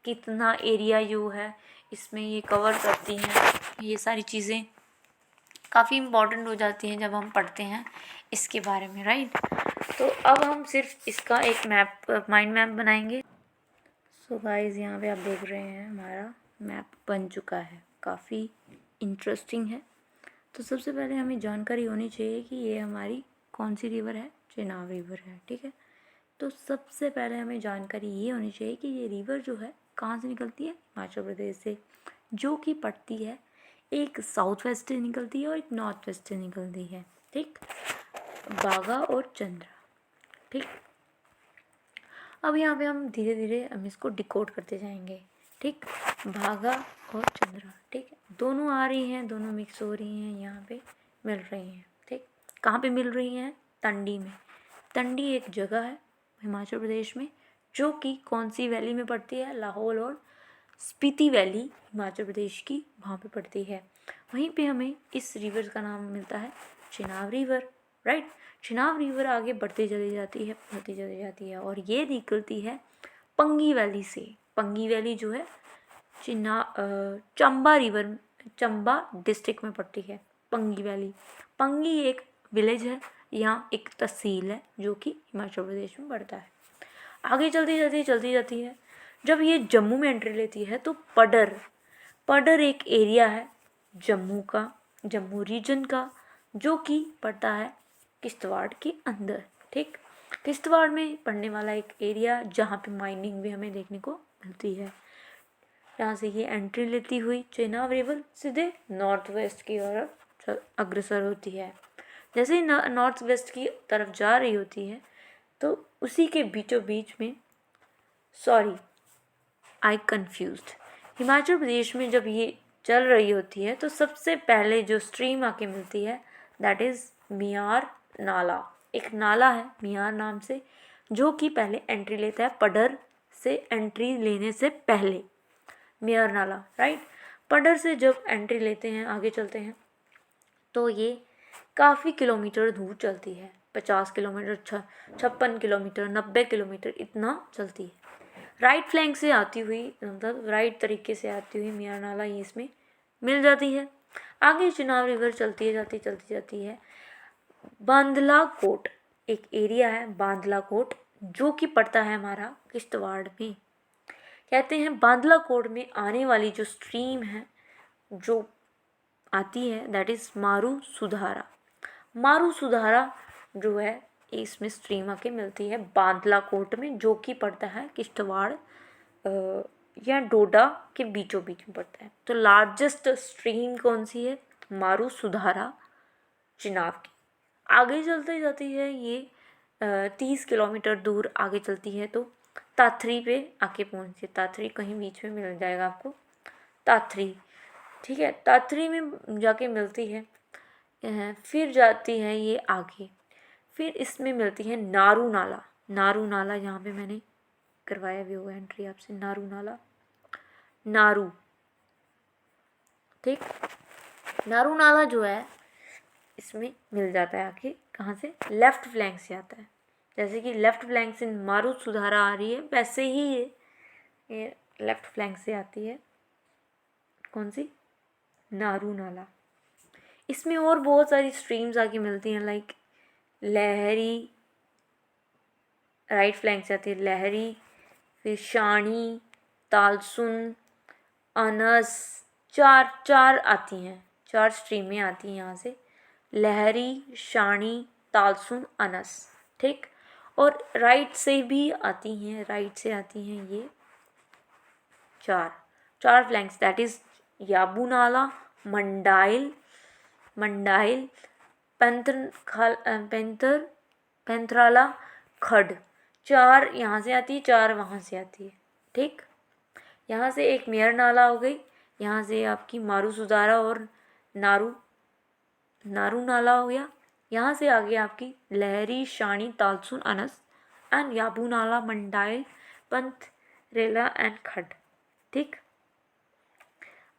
Speaker 1: कितना एरिया यू है इसमें ये कवर करती हैं। ये सारी चीज़ें काफ़ी इम्पॉर्टेंट हो जाती हैं जब हम पढ़ते हैं इसके बारे में, राइट। तो अब हम सिर्फ इसका एक माइंड मैप बनाएंगे। सो गाइस, यहाँ पे आप देख रहे हैं हमारा मैप बन चुका है, काफ़ी इंटरेस्टिंग है। तो सबसे पहले हमें जानकारी होनी चाहिए कि ये हमारी कौन सी रिवर है, चेनाब रिवर है, ठीक है। तो सबसे पहले हमें जानकारी ये होनी चाहिए कि ये रिवर जो है कहाँ से निकलती है, हिमाचल प्रदेश से, जो कि पड़ती है, एक साउथ वेस्ट से निकलती है और एक नॉर्थ वेस्ट से निकलती है, ठीक, बागा और चंद्रा, ठीक। अब यहाँ पे हम धीरे धीरे हम इसको डिकोड करते जाएंगे, ठीक। भागा और चंद्रा, ठीक है, दोनों आ रही हैं, दोनों मिक्स हो रही हैं, यहाँ पे मिल रही हैं, ठीक। कहाँ पे मिल रही हैं? तंडी में। तंडी एक जगह है हिमाचल प्रदेश में जो कि कौन सी वैली में पड़ती है? लाहौल और स्पीति वैली हिमाचल प्रदेश की वहाँ पे पड़ती है। वहीं पे हमें इस रिवर का नाम मिलता है Chenab river, right. Chenab river आगे बढ़ती चली जाती है और ये निकलती है पंगी वैली से। पंगी वैली जो है चंबा डिस्ट्रिक्ट में पड़ती है पंगी वैली। पंगी एक विलेज है, यहाँ एक तहसील है जो कि हिमाचल प्रदेश में पड़ता है। आगे चलती जाती है। जब ये जम्मू में एंट्री लेती है तो पडर एक एरिया है जम्मू रीजन का, जो कि पड़ता है किश्तवाड़ के अंदर, ठीक। किश्तवाड़ में पड़ने वाला एक एरिया जहाँ पे माइनिंग भी हमें देखने को मिलती है। यहाँ से ये एंट्री लेती हुई चेनाब रिवर सीधे नॉर्थ वेस्ट की ओर अग्रसर होती है। जैसे ही नॉर्थ वेस्ट की तरफ जा रही होती है तो उसी के बीचों बीच में, आई कन्फ्यूज्ड, हिमाचल प्रदेश में जब ये चल रही होती है तो सबसे पहले जो स्ट्रीम आके मिलती है दैट इज़ मियार नाला। एक नाला है मियार नाम से, जो कि पहले एंट्री लेता है पडर से। एंट्री लेने से पहले मियार नाला, राइट। पडर से जब एंट्री लेते हैं, आगे चलते हैं, तो ये काफ़ी किलोमीटर दूर चलती है, 50 किलोमीटर, 56 किलोमीटर, 90 किलोमीटर इतना चलती है। राइट फ्लैंक से आती हुई, मतलब राइट तरीके से आती हुई मियार नाला ये इसमें मिल जाती है। आगे चेनाब रिवर चलती जाती है। बांदला कोट एक एरिया है, बांदला कोट, जो कि पड़ता है हमारा किश्तवाड़ में। कहते हैं बांदला कोट में आने वाली जो स्ट्रीम है जो आती है दैट इज़ मारू सुधारा जो है इसमें स्ट्रीम आके मिलती है बांदला कोट में, जो कि पड़ता है किश्तवाड़ या डोडा के बीचों बीच में पड़ता है। तो लार्जेस्ट स्ट्रीम कौन सी है? मारू सुधारा चेनाब की। आगे चलते जाती है ये 30 किलोमीटर दूर आगे चलती है तो ताथरी पे आके पहुँचती है। ताथरी कहीं बीच में मिल जाएगा आपको, ताथरी, ठीक है। ताथरी में जाके मिलती है, फिर जाती है ये आगे, फिर इसमें मिलती है नारू नाला। यहाँ पे मैंने करवाया भी होगा एंट्री आपसे, नारू, ठीक। नारू नाला जो है इसमें मिल जाता है आके, कहाँ से? लेफ्ट फ्लैंक से आता है, जैसे कि लेफ्ट फ्लैंक से मारुसुधारा आ रही है, वैसे ही ये लेफ्ट फ्लैंक से आती है कौन सी, नारू नाला। इसमें और बहुत सारी स्ट्रीम्स आके मिलती हैं, लाइक लहरी, राइट फ्लैंक से आती है लहरी, फिर शानी, तालसुन, अनस, चार आती हैं, 4 स्ट्रीमें आती हैं यहाँ से, लहरी, शानी, तालसुन, अनस, ठीक। और राइट से भी आती हैं, राइट से आती हैं ये चार फ्लैंक्स, दैट इज याबू नाला, मंडाइल, पैंथराला, खड, 4 यहाँ से आती है, 4 वहाँ से आती है, ठीक। यहाँ से एक मेयर नाला हो गई, यहाँ से आपकी मारुसुधारा और नारू नाला हो गया। यहाँ से आगे आपकी लहरी, शानी, तालसुन, अनस एंड याबू नाला, मंडाइल, पंथरेला एंड खड, ठीक।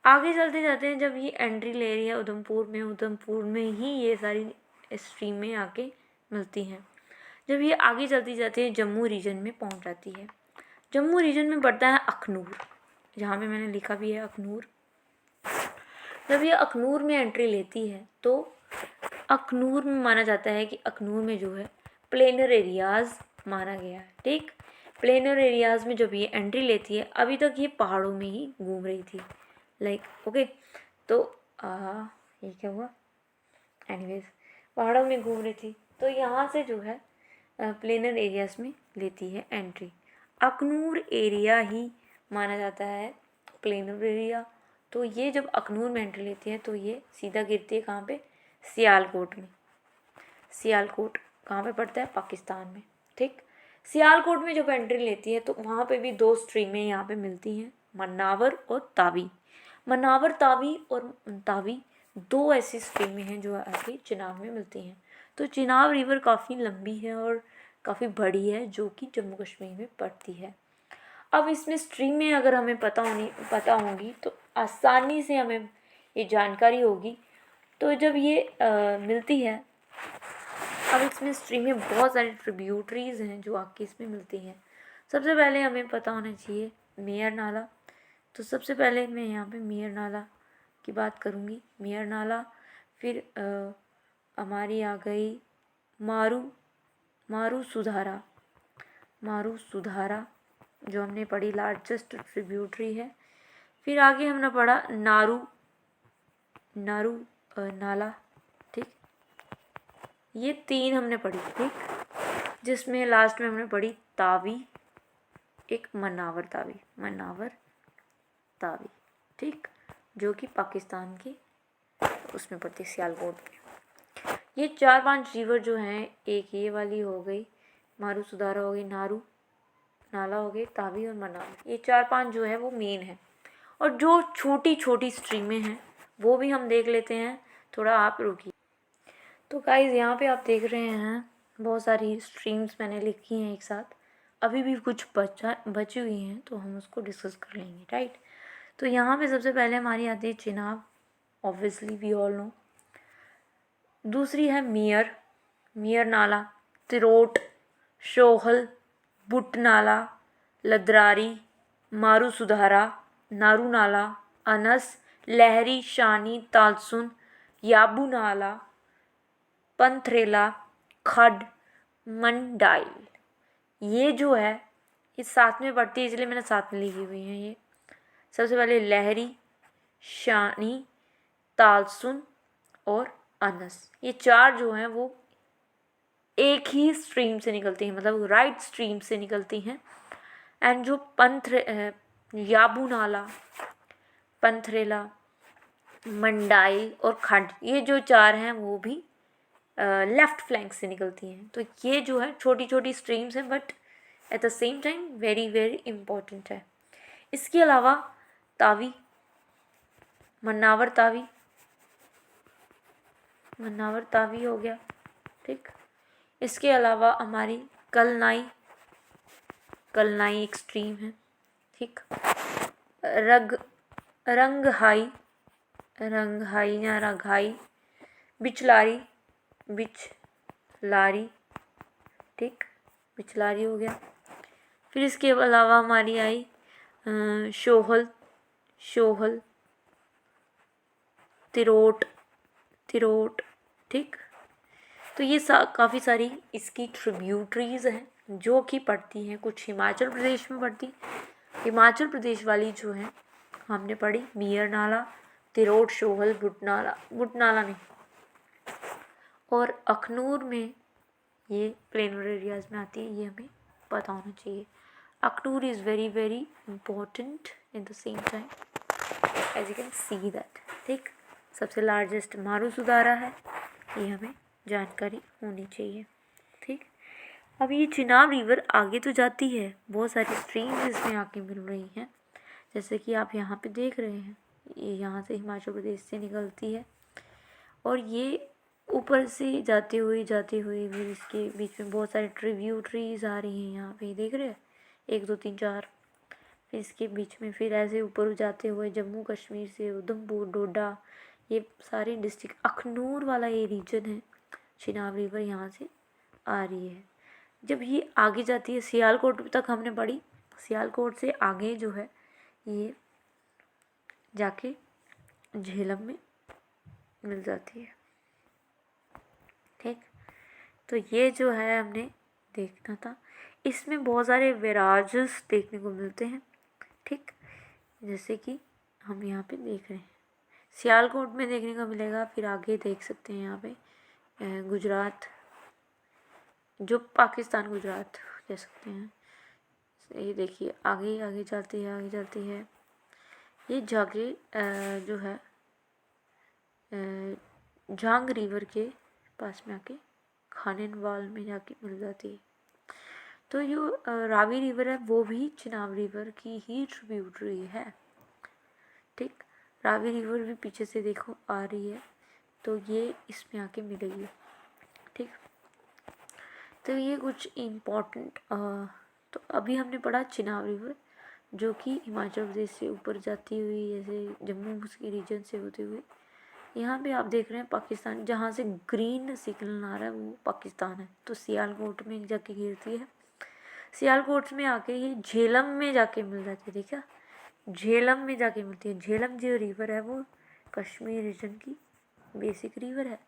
Speaker 1: आगे चलते जाते हैं, जब ये एंट्री ले रही है उधमपुर में ही ये सारी स्ट्रीमें आके मिलती हैं। जब ये आगे चलती जाती है जम्मू रीजन में पहुंच जाती है। जम्मू रीजन में पड़ता है अखनूर, जहाँ पे मैंने लिखा भी है अखनूर। जब ये अखनूर में एंट्री लेती है तो अखनूर में माना जाता है कि अखनूर में जो है प्लेनर एरियाज़ माना गया है, ठीक। प्लेनर एरियाज़ में जब ये एंट्री लेती है, अभी तक ये पहाड़ों में ही घूम रही थी, लाइक ओके। तो ये क्या हुआ, एनीवेज पहाड़ों में घूम रही थी, तो यहाँ से जो है प्लेनर एरियाज़ में लेती है एंट्री। अखनूर एरिया ही माना जाता है प्लेनर एरिया। तो ये जब अखनूर में एंट्री लेती है तो ये सीधा गिरती है कहाँ पे, सियालकोट में। सियालकोट कहाँ पे पड़ता है, पाकिस्तान में, ठीक। सियालकोट में जब एंट्री लेती है तो वहाँ पे भी 2 स्ट्रीमें यहाँ पे मिलती हैं, मन्नावर और तावी। मन्नावर तावी और तावी 2 ऐसी स्ट्रीमें हैं जो आके चिनाब में मिलती हैं। तो चिनाब रिवर काफ़ी लंबी है और काफ़ी बड़ी है, जो कि जम्मू कश्मीर में पड़ती है। अब इसमें स्ट्रीमें अगर हमें पता होंगी तो आसानी से हमें ये जानकारी होगी। तो जब ये मिलती है, अब इसमें स्ट्रीम में बहुत सारी ट्रिब्यूटरीज हैं जो आके इसमें मिलती हैं। सबसे पहले हमें पता होना चाहिए मेयर नाला। तो सबसे पहले मैं यहाँ पे मेयर नाला की बात करूँगी, मेयर नाला। फिर हमारी आ गई मारुसुधारा जो हमने पढ़ी, लार्जेस्ट ट्रिब्यूटरी है। फिर आगे हमने पढ़ा नारू नाला, ठीक। ये 3 हमने पढ़ी, ठीक। जिसमें लास्ट में हमने पढ़ी तावी, एक मन्नावर तावी, ठीक, जो कि पाकिस्तान के उसमें पड़ती है, सियालकोट में। ये 4-5 रिवर जो हैं, एक ये वाली हो गई मारुसुधारा हो गई, नारू नाला हो गई, तावी और मन्नावर, ये 4-5 जो है वो मेन है। और जो छोटी छोटी स्ट्रीमें हैं वो भी हम देख लेते हैं, थोड़ा आप रुकिए। तो गाइज़ यहाँ पे आप देख रहे हैं बहुत सारी स्ट्रीम्स मैंने लिखी हैं एक साथ, अभी भी कुछ बची हुई हैं तो हम उसको डिस्कस कर लेंगे, राइट। तो यहाँ पे सबसे पहले हमारी आती है Chenab, obviously we all know. दूसरी है मियर नाला, तिरोट, शोहल, बुट नाला, लदरारी, मारुसुधारा, नारू नाला, अनस, लहरी, शानी, तालसुन, याबू नाला, पंथरेला, खड, मंडाइल। ये जो है ये साथ में पढ़ती है, इसलिए मैंने साथ में लिखी हुई है ये। सबसे पहले लहरी, शानी, तालसुन और अनस, ये 4 जो हैं वो एक ही स्ट्रीम से निकलती हैं, मतलब राइट स्ट्रीम से निकलती हैं। एंड जो याबू नाला, पंथरेला, मंडाइल और खंड, ये जो 4 हैं वो भी लेफ़्ट फ्लैंक से निकलती हैं। तो ये जो है छोटी छोटी स्ट्रीम्स हैं, but at the same time very very important है। इसके अलावा तावी, मन्नावर तावी हो गया, ठीक। इसके अलावा हमारी कलनाई एक स्ट्रीम है, ठीक। रंगहाई या रंघाई, बिचलारी, ठीक। बिचलारी हो गया। फिर इसके अलावा हमारी आई शोहल, तिरोट, ठीक। तो ये काफ़ी सारी इसकी ट्रिब्यूटरीज हैं जो कि पड़ती हैं, कुछ हिमाचल प्रदेश में पड़ती। हिमाचल प्रदेश वाली जो है हमने पढ़ी मियर नाला, तिरोट, शोहल, बुटनाला नहीं, और अखनूर में ये प्लेनर एरियाज में आती है, ये हमें पता होना चाहिए। Akhnoor is very very important in the same time, as you can see that, ठीक। सबसे लार्जेस्ट मारुसुदारा है, ये हमें जानकारी होनी चाहिए, ठीक। अब ये चिनाब रिवर आगे तो जाती है, बहुत सारी स्ट्रीम्स इसमें आके मिल रही हैं, जैसे कि आप यहाँ पे देख रहे हैं, ये यहाँ से हिमाचल प्रदेश से निकलती है और ये ऊपर से जाते हुए फिर इसके बीच में बहुत सारे ट्रिब्यूटरीज आ रही हैं, यहाँ पे देख रहे हैं 1 2 3 4। फिर इसके बीच में फिर ऐसे ऊपर जाते हुए जम्मू कश्मीर से उधमपुर, डोडा, ये सारे डिस्ट्रिक्ट, अखनूर वाला ये रीजन है, चिनाब रिवर यहाँ से आ रही है। जब ये आगे जाती है, सियालकोट तक हमने पढ़ी, सियालकोट से आगे जो है ये जाके झेलम में मिल जाती है, ठीक। तो ये जो है हमने देखना था। इसमें बहुत सारे वेराजेस देखने को मिलते हैं, ठीक, जैसे कि हम यहाँ पे देख रहे हैं सियालकोट में देखने को मिलेगा। फिर आगे देख सकते हैं यहाँ पे गुजरात, जो पाकिस्तान गुजरात कह सकते हैं, ये देखिए आगे चलती है, ये जाके जो है झांग रिवर के पास में आके खानेनवाल में जाके मिल जाती है। तो जो रावी रिवर है वो भी चिनाब रिवर की ही ट्रिब्यूटरी है, ठीक। रावी रिवर भी पीछे से देखो आ रही है, तो ये इसमें आके मिलेगी, ठीक। तो ये कुछ इम्पोर्टेंट, तो अभी हमने पढ़ा चिनाब रिवर जो कि हिमाचल प्रदेश से ऊपर जाती हुई जैसे जम्मू के रीजन से होते हुए यहाँ पे आप देख रहे हैं पाकिस्तान, जहाँ से ग्रीन सिग्नल आ रहा है वो पाकिस्तान है। तो सियालकोट में जाके गिरती है, सियालकोट में आके ये झेलम में जाके मिल जाती है, देखा, झेलम में जाके मिलती है। झेलम जो रिवर है वो कश्मीर रीजन की बेसिक रिवर है,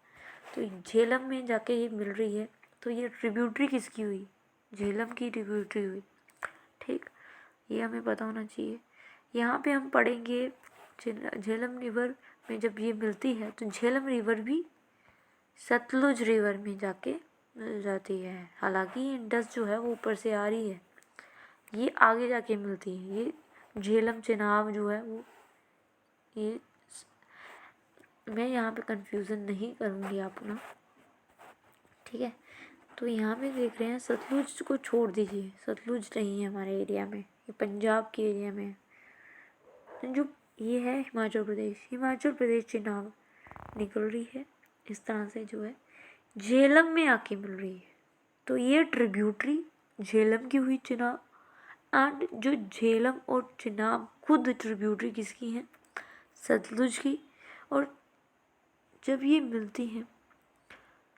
Speaker 1: तो झेलम में जाके ये मिल रही है। तो ये ट्रिब्यूटरी किसकी हुई? झेलम की ट्रिब्यूटरी हुई, ठीक। ये हमें पता होना चाहिए। यहाँ पे हम पढ़ेंगे झेलम रिवर में जब ये मिलती है तो झेलम रिवर भी सतलुज रिवर में जाके मिल जाती है। हालांकि इंडस जो है वो ऊपर से आ रही है, ये आगे जाके मिलती है। ये झेलम चिनाब जो है वो, ये मैं यहाँ पे कंफ्यूजन नहीं करूँगी अपना, ठीक है। तो यहाँ पे देख रहे हैं सतलुज को छोड़ दीजिए, सतलुज नहीं है हमारे एरिया में, ये पंजाब के एरिया में है। जो ये है हिमाचल प्रदेश चिनाब निकल रही है इस तरह से, जो है झेलम में आके मिल रही है। तो ये ट्रिब्यूटरी झेलम की हुई चिनाब, एंड जो झेलम और चिनाब खुद ट्रिब्यूटरी किसकी हैं? सतलुज की। और जब ये मिलती हैं,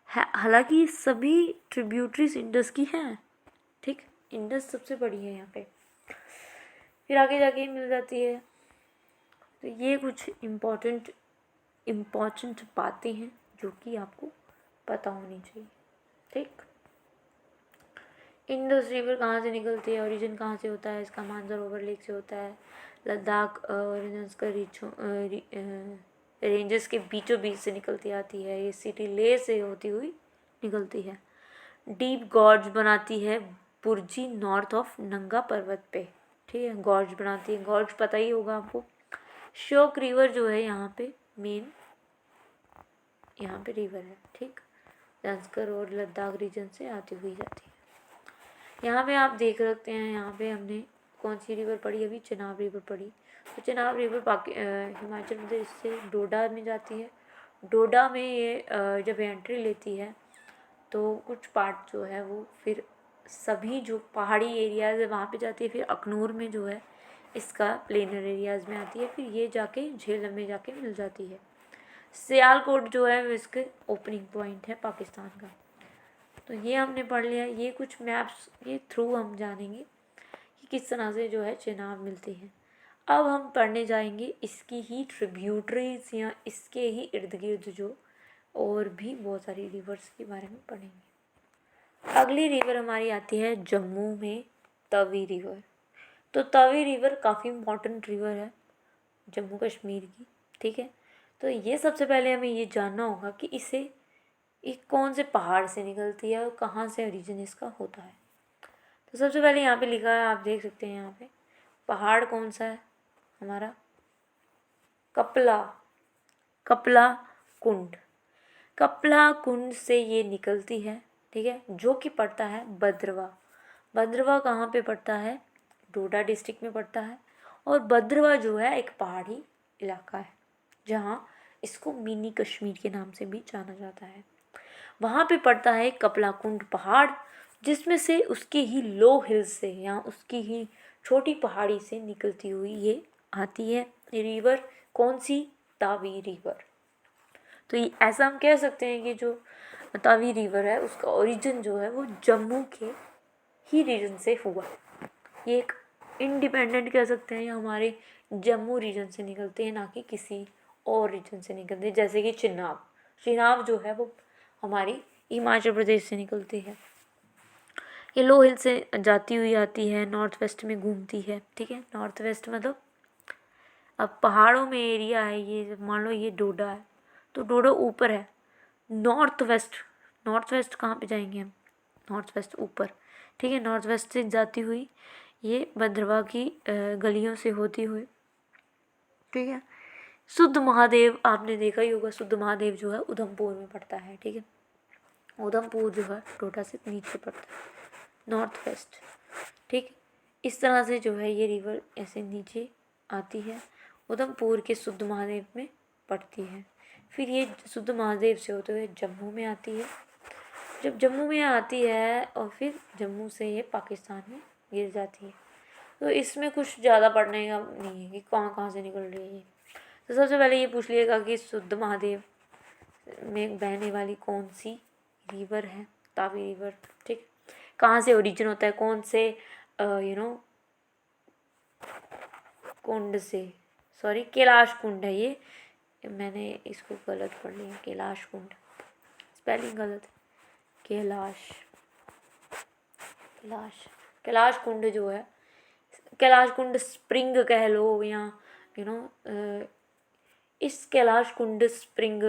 Speaker 1: हालांकि ये सभी ट्रिब्यूटरीज इंडस की हैं, ठीक, इंडस सबसे बड़ी है यहाँ पे, फिर आगे जाके मिल जाती है। तो ये कुछ इम्पॉर्टेंट बातें हैं जो कि आपको पता होनी चाहिए, ठीक। इंडस रिवर कहाँ से निकलती है, ओरिजिन कहाँ से होता है इसका? मानसरोवर लेक से होता है। लद्दाख ओरिजिन का रेंजेस के बीचों बीच से निकलती आती है। ये सिटी लेह से होती हुई निकलती है। डीप गॉर्ज बनाती है बुर्जी नॉर्थ ऑफ नंगा पर्वत पे, ठीक है, गॉर्ज बनाती है। गॉर्ज पता ही होगा आपको। शोक रिवर जो है यहाँ पे मेन, यहाँ पे रिवर है, ठीक, जांस्कर और लद्दाख रीजन से आती हुई जाती है। यहाँ पे आप देख सकते हैं, यहाँ पे हमने कौन सी रिवर पढ़ी अभी? चिनाब रिवर पढ़ी। तो चिनाब रिवर हिमाचल प्रदेश से डोडा में जाती है। डोडा में ये जब एंट्री लेती है तो कुछ पार्ट जो है वो फिर सभी जो पहाड़ी एरियाज है वहाँ पे जाती है। फिर अखनूर में जो है इसका प्लेनर एरियाज में आती है। फिर ये जाके झेलम में जाके मिल जाती है। सियालकोट जो है वो इसके ओपनिंग पॉइंट है पाकिस्तान का। तो तो ये हमने पढ़ लिया। ये कुछ मैप्स के थ्रू हम जानेंगे कि किस तरह से जो है चेनाब मिलती है। अब हम पढ़ने जाएंगे इसकी ही ट्रिब्यूटरीज या इसके ही इर्द गिर्द जो और भी बहुत सारी रिवर्स के बारे में पढ़ेंगे। अगली रिवर हमारी आती है जम्मू में तवी रिवर। तो तवी रिवर काफ़ी इम्पॉर्टेंट रिवर है जम्मू कश्मीर की, ठीक है। तो ये सबसे पहले हमें ये जानना होगा कि ये कौन से पहाड़ से निकलती है और कहाँ से ओरिजिन इसका होता है। तो सबसे पहले यहाँ पे लिखा है, आप देख सकते हैं यहाँ पे पहाड़ कौन सा है हमारा, कपला कुंड। कपला कुंड से ये निकलती है, ठीक है, जो कि पड़ता है भद्रवा। भद्रवा कहाँ पे पड़ता है, डोडा डिस्ट्रिक्ट में पड़ता है। और भद्रवा जो है एक पहाड़ी इलाका है जहाँ इसको मिनी कश्मीर के नाम से भी जाना जाता है। वहाँ पे पड़ता है कपला कुंड पहाड़, जिसमें से उसके ही लो हिल्स से या उसकी ही छोटी पहाड़ी से निकलती हुई ये आती है रिवर। कौन सी, तावी रिवर। तो ये ऐसा हम कह सकते हैं कि जो तावी रिवर है उसका ओरिजिन जो है वो जम्मू के ही रीजन से हुआ। ये एक इंडिपेंडेंट कह सकते हैं, या हमारे जम्मू रीजन से निकलते हैं, ना कि किसी और रीजन से निकलते हैं। जैसे कि चिनाब जो है वो हमारी हिमाचल प्रदेश से निकलती है। ये लो हिल से जाती हुई आती है, नॉर्थ वेस्ट में घूमती है, ठीक है। नॉर्थ वेस्ट मतलब अब पहाड़ों में एरिया है ये, मान लो ये डोडा है तो डोडा ऊपर है। नॉर्थ वेस्ट कहाँ पे जाएंगे हम, नॉर्थ वेस्ट ऊपर, ठीक है। नॉर्थ वेस्ट से जाती हुई ये भद्रवा की गलियों से होती हुई, ठीक है। शुद्ध महादेव आपने देखा ही होगा, शुद्ध महादेव जो है उधमपुर में पड़ता है, ठीक है। उधमपुर जो है डोडा से नीचे पड़ता है, नॉर्थ वेस्ट, ठीक। इस तरह से जो है ये रिवर ऐसे नीचे आती है, उधमपुर के शुद्ध महादेव में पड़ती है। फिर ये शुद्ध महादेव से होते हुए जम्मू में आती है। जब जम्मू में आती है और फिर जम्मू से ये पाकिस्तान में गिर जाती है। तो इसमें कुछ ज़्यादा पढ़ने का नहीं है कि कहाँ कहाँ से निकल रही है ये। तो सबसे पहले ये पूछ लिएगा कि शुद्ध महादेव में बहने वाली कौन सी रिवर है, तावी रिवर, ठीक। कहाँ से ओरिजिन होता है, कौन से कुंड से, सॉरी कैलाश कुंड है ये, मैंने इसको गलत पढ़ लिया, कैलाश कुंड, स्पेलिंग गलत, कैलाश कुंड जो है, कैलाश कुंड स्प्रिंग कह लो या इस कैलाश कुंड स्प्रिंग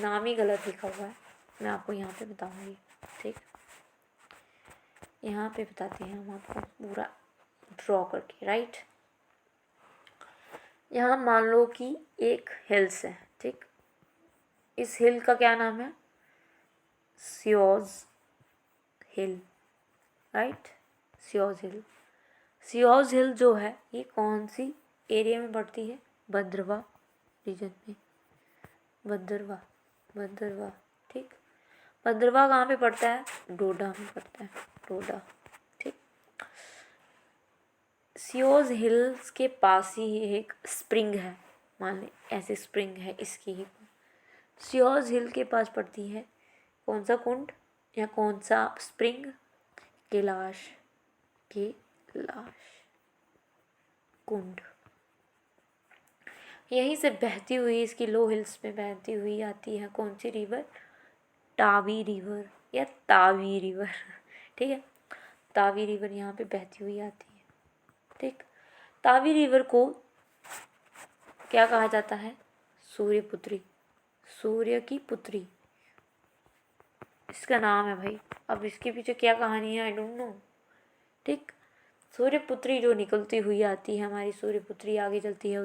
Speaker 1: नाम ही गलत लिखा हुआ है, मैं आपको यहाँ पे बताऊँगी, ठीक। यहाँ पे बताते हैं हम आपको पूरा ड्रॉ करके, राइट। यहाँ मान लो कि एक हिल्स है, ठीक। इस हिल का क्या नाम है, सियोज हिल, राइट, सियोज हिल जो है ये कौन सी एरिया में पड़ती है, भद्रवा रीजन में, भद्रवा, ठीक। भद्रवा कहाँ पे पड़ता है, डोडा में पड़ता है, डोडा, ठीक। सियोज हिल्स के पास ही एक स्प्रिंग है, मान लें ऐसे स्प्रिंग है इसकी ही, सियोज हिल के पास पड़ती है कौन सा कुंड या कौन सा स्प्रिंग, कैलाश कुंड। यहीं से बहती हुई इसकी लो हिल्स में बहती हुई आती है कौन सी रिवर, तावी रिवर या तावी रिवर, ठीक है। तावी रिवर यहाँ पे बहती हुई आती है, ठीक। तावी रिवर को क्या कहा जाता है, सूर्यपुत्री, सूर्य की पुत्री इसका नाम है भाई। अब इसके पीछे क्या कहानी है आई डोंट नो, ठीक। सूर्यपुत्री जो निकलती हुई आती है हमारी सूर्यपुत्री, आगे चलती है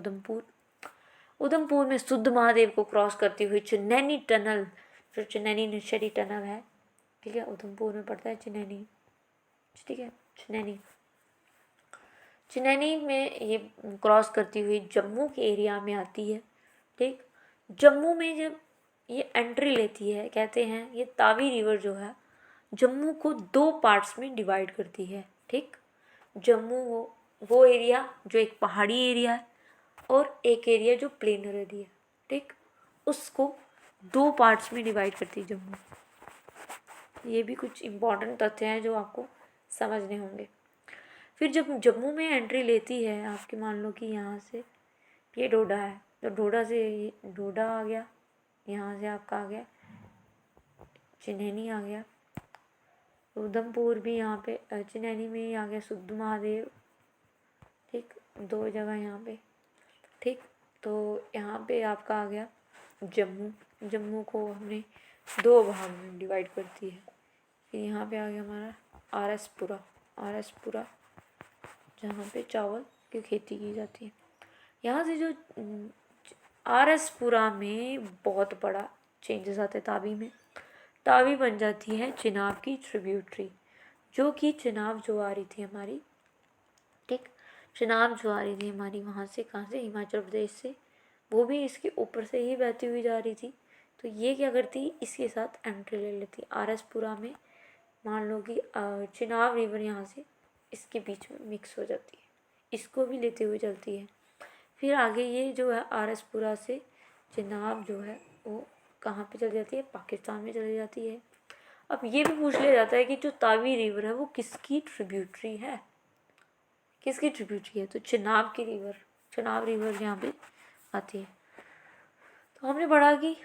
Speaker 1: उधमपुर में शुद्ध महादेव को क्रॉस करती हुई चिन्नैनी टनल, जो चिन्नैनी नशरी टनल है, ठीक है, उधमपुर में पड़ता है चिन्नैनी, ठीक है। चिन्नैनी में ये क्रॉस करती हुई जम्मू के एरिया में आती है, ठीक। जम्मू में जब ये एंट्री लेती है, कहते हैं ये तावी रिवर जो है जम्मू को 2 पार्ट्स में डिवाइड करती है, ठीक। जम्मू वो एरिया जो एक पहाड़ी एरिया है और एक एरिया जो प्लेनर एरिया, ठीक, उसको 2 पार्ट्स में डिवाइड करती है जम्मू।
Speaker 2: ये भी कुछ इम्पोर्टेंट तथ्य हैं जो आपको समझने होंगे। फिर जब जम्मू में एंट्री लेती है आपके, मान लो कि यहाँ से ये डोडा है, तो डोडा से डोडा आ गया, यहाँ से आपका आ गया चिन्हैनी आ गया, उधमपुर भी यहाँ पे चिन्हैनी में ही आ गया, शुद्ध महादेव, ठीक, 2 जगह यहाँ पे, ठीक। तो यहाँ पे आपका आ गया जम्मू। जम्मू को हमने 2 भाग में डिवाइड करती है। फिर यहाँ पे आ गया हमारा आरएसपुरा, आरएसपुरा जहाँ पे चावल की खेती की जाती है। यहाँ से जो आरएसपुरा में बहुत बड़ा चेंजेस आते हैं तावी में। तावी बन जाती है चिनाब की ट्रिब्यूटरी, जो कि चिनाब जो आ रही थी हमारी, ठीक, चिनाब जो आ रही थी हमारी वहाँ से, कहाँ से, हिमाचल प्रदेश से, वो भी इसके ऊपर से ही बहती हुई जा रही थी। तो ये क्या करती, इसके साथ एंट्री ले लेती आरएसपुरा में। मान लो कि चिनाब रिवर यहाँ से इसके बीच में मिक्स हो जाती है, इसको भी लेते हुए चलती है। फिर आगे ये जो है आरएसपुरा से चिनाब जो है वो कहाँ पे चली जाती है, पाकिस्तान में चली जाती है। अब ये भी पूछ लिया जाता है कि जो तावी रिवर है वो किसकी ट्रिब्यूटरी है, किसकी ट्रिब्यूटरी है, तो चिनाब की रिवर, चिनाब रिवर यहाँ पे आती है। तो हमने पढ़ा कि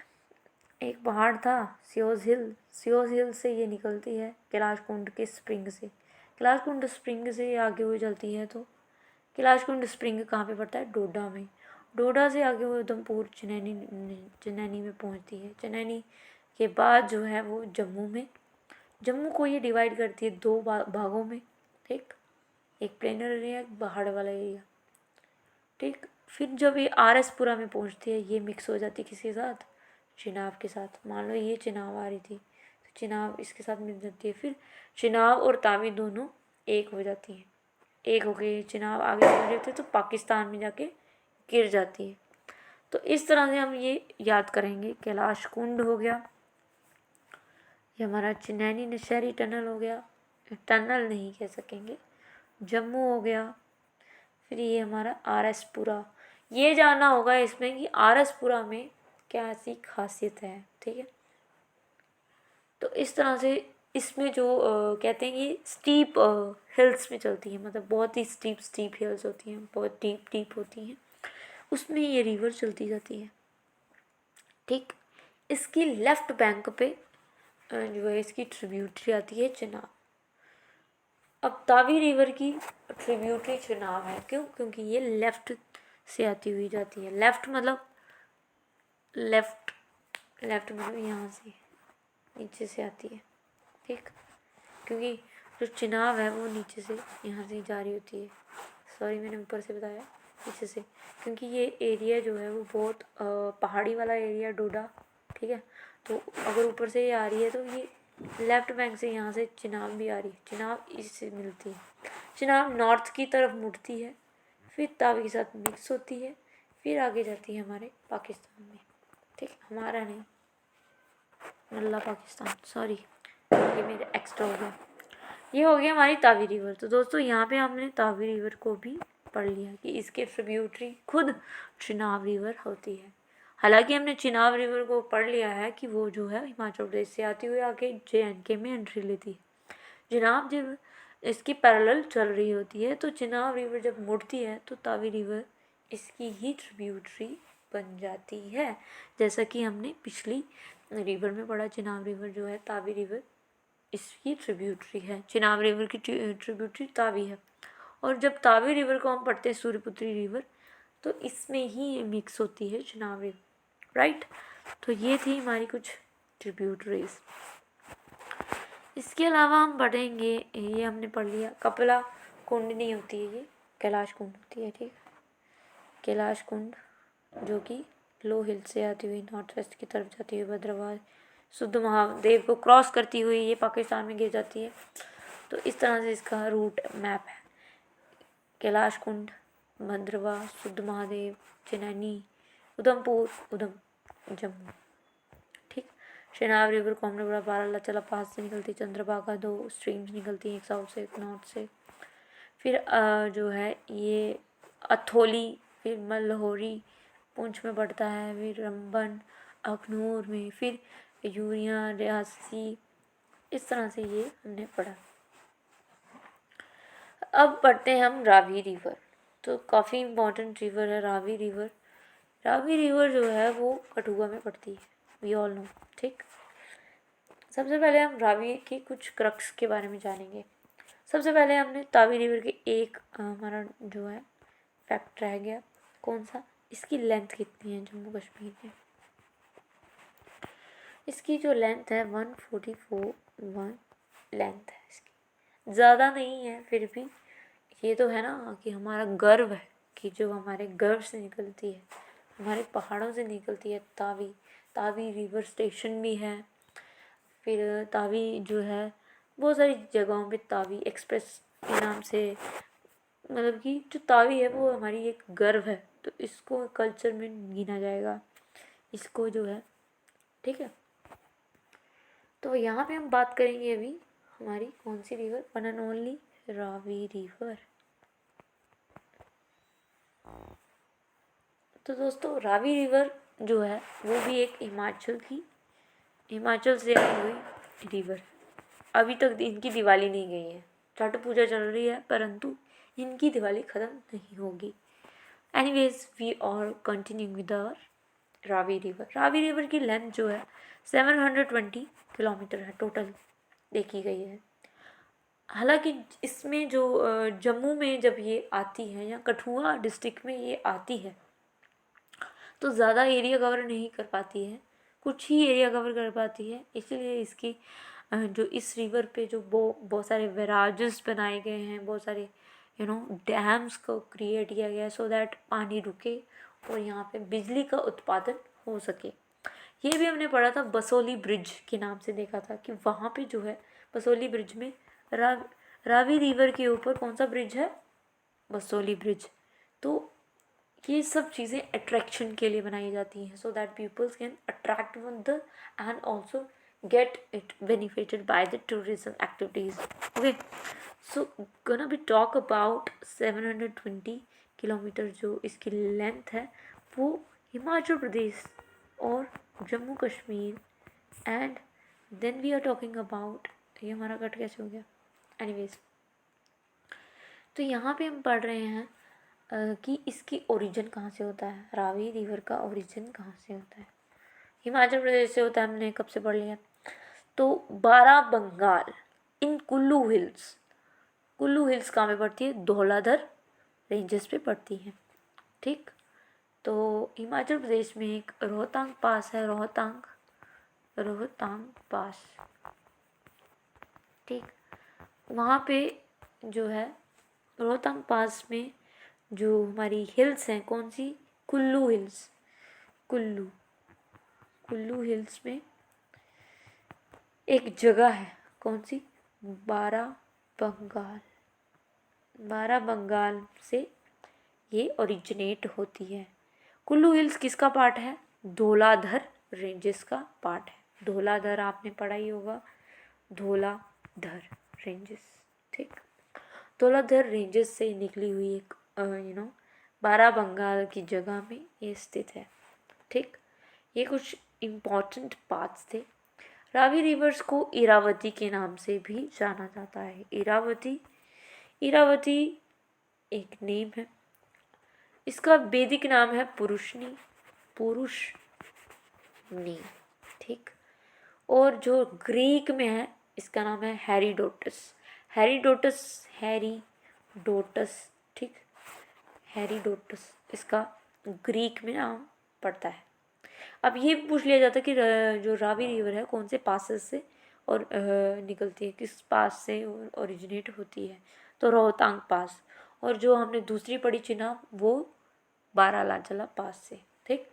Speaker 2: एक पहाड़ था सियोज हिल, सियोज हिल से ये निकलती है कैलाश कुंड के स्प्रिंग से, कैलाश कुंड स्प्रिंग से आगे हुए चलती है। तो कैलाश कुंड स्प्रिंग कहाँ पे पड़ता है, डोडा में। डोडा से आगे हुए उधमपुर चिन्नैनी, चिन्नैनी में पहुँचती है। चिन्नैनी के बाद जो है वो जम्मू में, जम्मू को ये डिवाइड करती है 2 भागों में, ठीक, एक प्लेनर एरिया, एक पहाड़ वाला एरिया, ठीक। फिर जब ये आरएसपुरा में पहुंचती है ये मिक्स हो जाती है किसके साथ, चिनाब के साथ। मान लो ये चिनाब आ रही थी तो चिनाब इसके साथ मिल जाती है। फिर चिनाब और तावी दोनों एक हो जाती हैं, एक हो गई, चिनाब आगे बढ़ जाते तो पाकिस्तान में जाके गिर जाती है। तो इस तरह से हम ये याद करेंगे। कैलाश कुंड हो गया, ये हमारा चिन्नैनी नशहरी टनल हो गया, टनल नहीं कह सकेंगे, जम्मू हो गया। फिर ये हमारा आरएसपुरा, ये जानना होगा इसमें कि आरएसपुरा में क्या ऐसी खासियत है, ठीक है। तो इस तरह से इसमें जो कहते हैं कि स्टीप हिल्स में चलती है, मतलब बहुत ही स्टीप हिल्स होती हैं, बहुत डीप होती हैं, उसमें ये रिवर चलती जाती है, ठीक। इसकी लेफ्ट बैंक पे जो है इसकी ट्रिब्यूटरी आती है चिनाब। अब तावी रिवर की ट्रिब्यूटरी चिनाब है, क्यों, क्योंकि ये लेफ्ट से आती हुई जाती है। लेफ्ट मतलब लेफ्ट, लेफ्ट मतलब यहाँ से नीचे से आती है, ठीक, क्योंकि जो चिनाब है वो नीचे से यहाँ से जा रही होती है। सॉरी मैंने ऊपर से बताया, नीचे से, क्योंकि ये एरिया जो है वो बहुत पहाड़ी वाला एरिया डोडा, ठीक है। तो अगर ऊपर से ये आ रही है तो ये लेफ्ट बैंक से यहाँ से चिनाब भी आ रही है, चिनाब इससे मिलती है। चिनाब नॉर्थ की तरफ मुड़ती है, फिर तावी के साथ मिक्स होती है, फिर आगे जाती है हमारे पाकिस्तान में, ठीक, हमारा नहीं, नल्ला पाकिस्तान, सॉरी ये मेरे एक्स्ट्रा हो गया। ये हो गया हमारी तावी रिवर। तो दोस्तों यहाँ पे हमने तावी रिवर को भी पढ़ लिया कि इसके ट्रिब्यूटरी खुद चिनाब रिवर होती है। हालांकि हमने चिनाब रिवर को पढ़ लिया है कि वो जो है हिमाचल प्रदेश से आती हुई आके JNK में एंट्री लेती है। चिनाब जब इसकी पैरेलल चल रही होती है तो चिनाब रिवर जब मुड़ती है तो तावी रिवर इसकी ही ट्रिब्यूटरी बन जाती है। जैसा कि हमने पिछली रिवर में पढ़ा, चिनाब रिवर जो है तावी रिवर इसकी ट्रिब्यूटरी है, चिनाब रिवर की ट्रिब्यूटरी तावी है। और जब तावी रिवर को हम पढ़ते हैं सूर्यपुत्री रिवर, तो इसमें ही मिक्स होती है चिनाब रिवर, राइट। तो ये थी हमारी कुछ ट्रिब्यूटरीज। इसके अलावा हम पढ़ेंगे, ये हमने पढ़ लिया, कपिला कुंड नहीं होती है, ये कैलाश कुंड होती है, ठीक है। कैलाश कुंड जो कि लो हिल से आती हुई नॉर्थ वेस्ट की तरफ जाती हुई भद्रवाह शुद्ध महादेव को क्रॉस करती हुई ये पाकिस्तान में गिर जाती है। तो इस तरह से इसका रूट मैप है, कैलाश कुंड, भद्रवाह, शुद्ध महादेव, चिन्नैनी, उधमपुर, जम्मू, ठीक। चिनाब रिवर को हमने बड़ा बारालाचा पास से निकलती, चंद्रभागा 2 स्ट्रीम्स निकलती हैं, एक साउथ से एक नॉर्थ से। फिर जो है ये अथोली, फिर मलहोरी पुंछ में पड़ता है, फिर रंबन अखनूर में, फिर यूरिया रियासी इस तरह से ये हमने पढ़ा। अब पढ़ते हैं हम रावी रिवर। तो काफ़ी इम्पोर्टेंट रिवर है रावी रिवर। रावी रिवर जो है वो कठुआ में पड़ती है, वी ऑल नो। ठीक, सबसे पहले हम रावी के कुछ क्रक्स के बारे में जानेंगे। सबसे पहले हमने तावी रिवर के एक हमारा जो है फैक्ट रह गया, कौन सा, इसकी लेंथ कितनी है जम्मू कश्मीर में। इसकी जो लेंथ है 144 लेंथ है इसकी, ज़्यादा नहीं है, फिर भी ये तो है ना कि हमारा गर्व है कि जो हमारे गर्व से निकलती है, हमारे पहाड़ों से निकलती है तावी। तावी रिवर स्टेशन भी है, फिर तावी जो है बहुत सारी जगहों पे तावी एक्सप्रेस के नाम से, मतलब कि जो तावी है वो हमारी एक गर्व है, तो इसको कल्चर में गिना जाएगा, इसको जो है। ठीक है, तो यहाँ पे हम बात करेंगे अभी हमारी कौन सी river, one and only Ravi river. तो दोस्तों रावी रिवर जो है वो भी एक हिमाचल से आई हुई रिवर। अभी तक इनकी दिवाली नहीं गई है, छठ पूजा चल रही है, परंतु इनकी दिवाली ख़त्म नहीं होगी। Anyways we are continuing with our Ravi river. Ravi river की लेंथ जो है 720 किलोमीटर है टोटल देखी गई है। हालांकि इसमें जो जम्मू में जब ये आती है या कठुआ डिस्ट्रिक्ट में ये आती है तो ज़्यादा एरिया कवर नहीं कर पाती है, कुछ ही एरिया कवर कर पाती है। इसीलिए इसकी जो इस रिवर पे जो बहुत सारे बैराजेस बनाए गए हैं, बहुत सारे डैम्स को क्रिएट किया गया है सो दैट पानी रुके और यहाँ पे बिजली का उत्पादन हो सके। ये भी हमने पढ़ा था बसोली ब्रिज के नाम से, देखा था कि वहाँ पे जो है बसोली ब्रिज में रावी रिवर के ऊपर कौन सा ब्रिज है, बसोली ब्रिज। तो ये सब चीज़ें अट्रैक्शन के लिए बनाई जाती हैं so that peoples can attract with the and also get it benefited by the tourism activities. Okay, so gonna be talk about 720 kilometre जो इसकी लेंथ है वो हिमाचल प्रदेश और Jammu Kashmir and then we are talking about, ये हमारा कट कैसे हो गया, एनीवेज। तो यहाँ पे हम पढ़ रहे हैं कि इसकी ओरिजिन कहाँ से होता है, रावी रिवर का ओरिजिन कहाँ से होता है, हिमाचल प्रदेश से होता है। हमने कब से पढ़ लिया, तो बारा बंगाल इन कुल्लू हिल्स कहाँ पे पड़ती है, धौलाधर रेंजेस पे पड़ती है। ठीक, तो हिमाचल प्रदेश में एक रोहतांग पास है, रोहतांग पास। ठीक, वहाँ पे जो है रोहतांग पास में जो हमारी हिल्स हैं, कौन सी, कुल्लू हिल्स में एक जगह है, कौन सी, बारा बंगाल से ये ओरिजिनेट होती है। कुल्लू हिल्स किसका पार्ट है, धौलाधर रेंजेस का पार्ट है। धौलाधर आपने पढ़ा ही होगा, धौलाधर रेंजेस। ठीक, धौलाधर रेंजेस से निकली हुई एक बारा बंगाल की जगह में ये स्थित है। ठीक, ये कुछ इम्पॉर्टेंट पार्ट्स थे। रावी रिवर्स को इरावती के नाम से भी जाना जाता है। इरावती एक नेम है, इसका वैदिक नाम है पुरुषनी। ठीक, और जो ग्रीक में है इसका नाम है हेरीडोटस। ठीक, हेरीडोटस इसका ग्रीक में नाम पड़ता है। अब ये पूछ लिया जाता है कि जो रावी रिवर है कौन से पासेस से और निकलती है, किस पास से ओरिजिनेट होती है, तो रोहतांग पास। और जो हमने दूसरी पढ़ी चिनाब वो बारालाचला पास से। ठीक,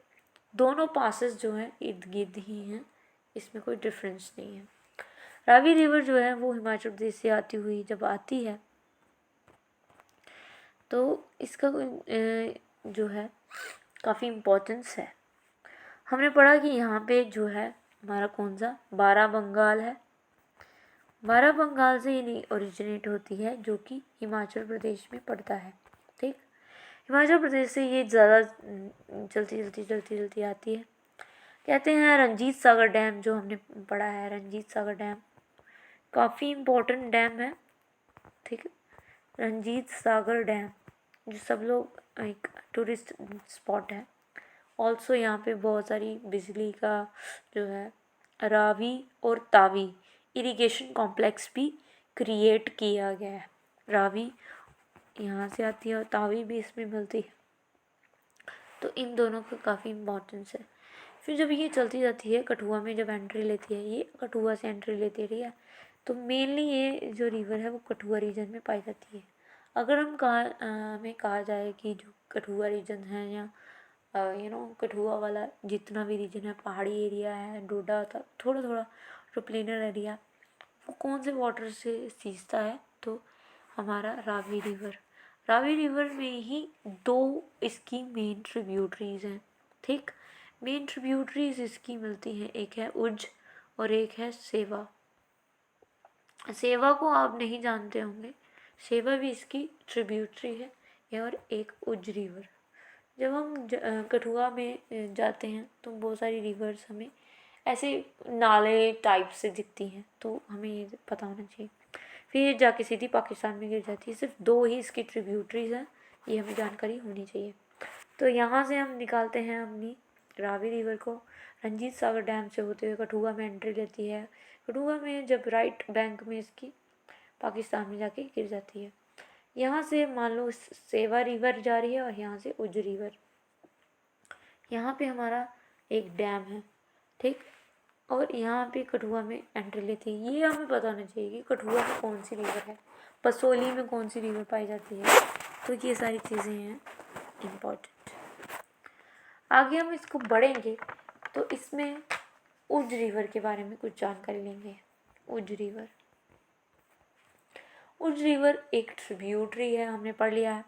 Speaker 2: दोनों पासेस जो हैं इर्द गिर्द ही हैं, इसमें कोई डिफरेंस नहीं है। रावी रिवर जो है वो हिमाचल प्रदेश से आती हुई जब आती है तो इसका जो है काफ़ी इम्पोर्टेंस है। हमने पढ़ा कि यहाँ पे जो है हमारा कौन सा, बारा बंगाल है। बारा बंगाल से ये नहीं ओरिजिनेट होती है, जो कि हिमाचल प्रदेश में पड़ता है। ठीक, हिमाचल प्रदेश से ये ज़्यादा चलती आती है। कहते हैं रंजीत सागर डैम, जो हमने पढ़ा है रंजीत सागर डैम, काफ़ी इम्पोर्टेंट डैम है, ठीक है, रंजीत सागर डैम, जो सब लोग एक टूरिस्ट स्पॉट है। ऑल्सो यहाँ पे बहुत सारी बिजली का जो है रावी और तावी इरिगेशन कॉम्प्लेक्स भी क्रिएट किया गया है। रावी यहाँ से आती है और तावी भी इसमें मिलती है, तो इन दोनों का काफ़ी इम्पोर्टेंस है। फिर जब ये चलती जाती है कठुआ में, जब एंट्री लेती है, ये कठुआ से एंट्री लेती है, ठीक है, तो मेनली ये जो रिवर है वो कठुआ रीजन में पाई जाती है। अगर हमें कहा जाए कि जो कठुआ रीजन है या कठुआ वाला जितना भी रीजन है, पहाड़ी एरिया है, डोडा था, थोड़ा थोड़ा जो प्लेनर एरिया, वो कौन से वाटर से सींचता है, तो हमारा रावी रिवर। रावी रिवर में ही दो इसकी मेन ट्रिब्यूटरीज हैं, ठीक। मेन ट्रिब्यूटरीज इसकी मिलती हैं, एक है उज और एक है सेवा। सेवा को आप नहीं जानते होंगे, सेवा भी इसकी ट्रिब्यूटरी है, और एक उज रिवर। जब हम कठुआ में जाते हैं तो बहुत सारी रिवर्स हमें ऐसे नाले टाइप से दिखती हैं, तो हमें ये पता होना चाहिए। फिर ये जाके सीधी पाकिस्तान में गिर जाती है। सिर्फ दो ही इसकी ट्रिब्यूटरीज हैं, ये हमें जानकारी होनी चाहिए। तो यहाँ से हम निकालते हैं अपनी रावी रिवर को, रंजीत सागर डैम से होते हुए कठुआ में एंट्री लेती है। कठुआ में जब राइट बैंक में इसकी पाकिस्तान में जाके गिर जाती है। यहाँ से मान लो सेवा रिवर जा रही है और यहाँ से उज रिवर, यहाँ पे हमारा एक डैम है, ठीक, और यहाँ पे कठुआ में एंट्री लेती है। ये हमें पता होना चाहिए कि कठुआ में कौन सी रिवर है, पसोली में कौन सी रिवर पाई जाती है, तो ये सारी चीज़ें हैं इम्पोर्टेंट। आगे हम इसको बढ़ेंगे तो इसमें उज रिवर के बारे में कुछ जानकारी लेंगे। उज रिवर, उज रिवर एक ट्रिब्यूटरी है, हमने पढ़ लिया है।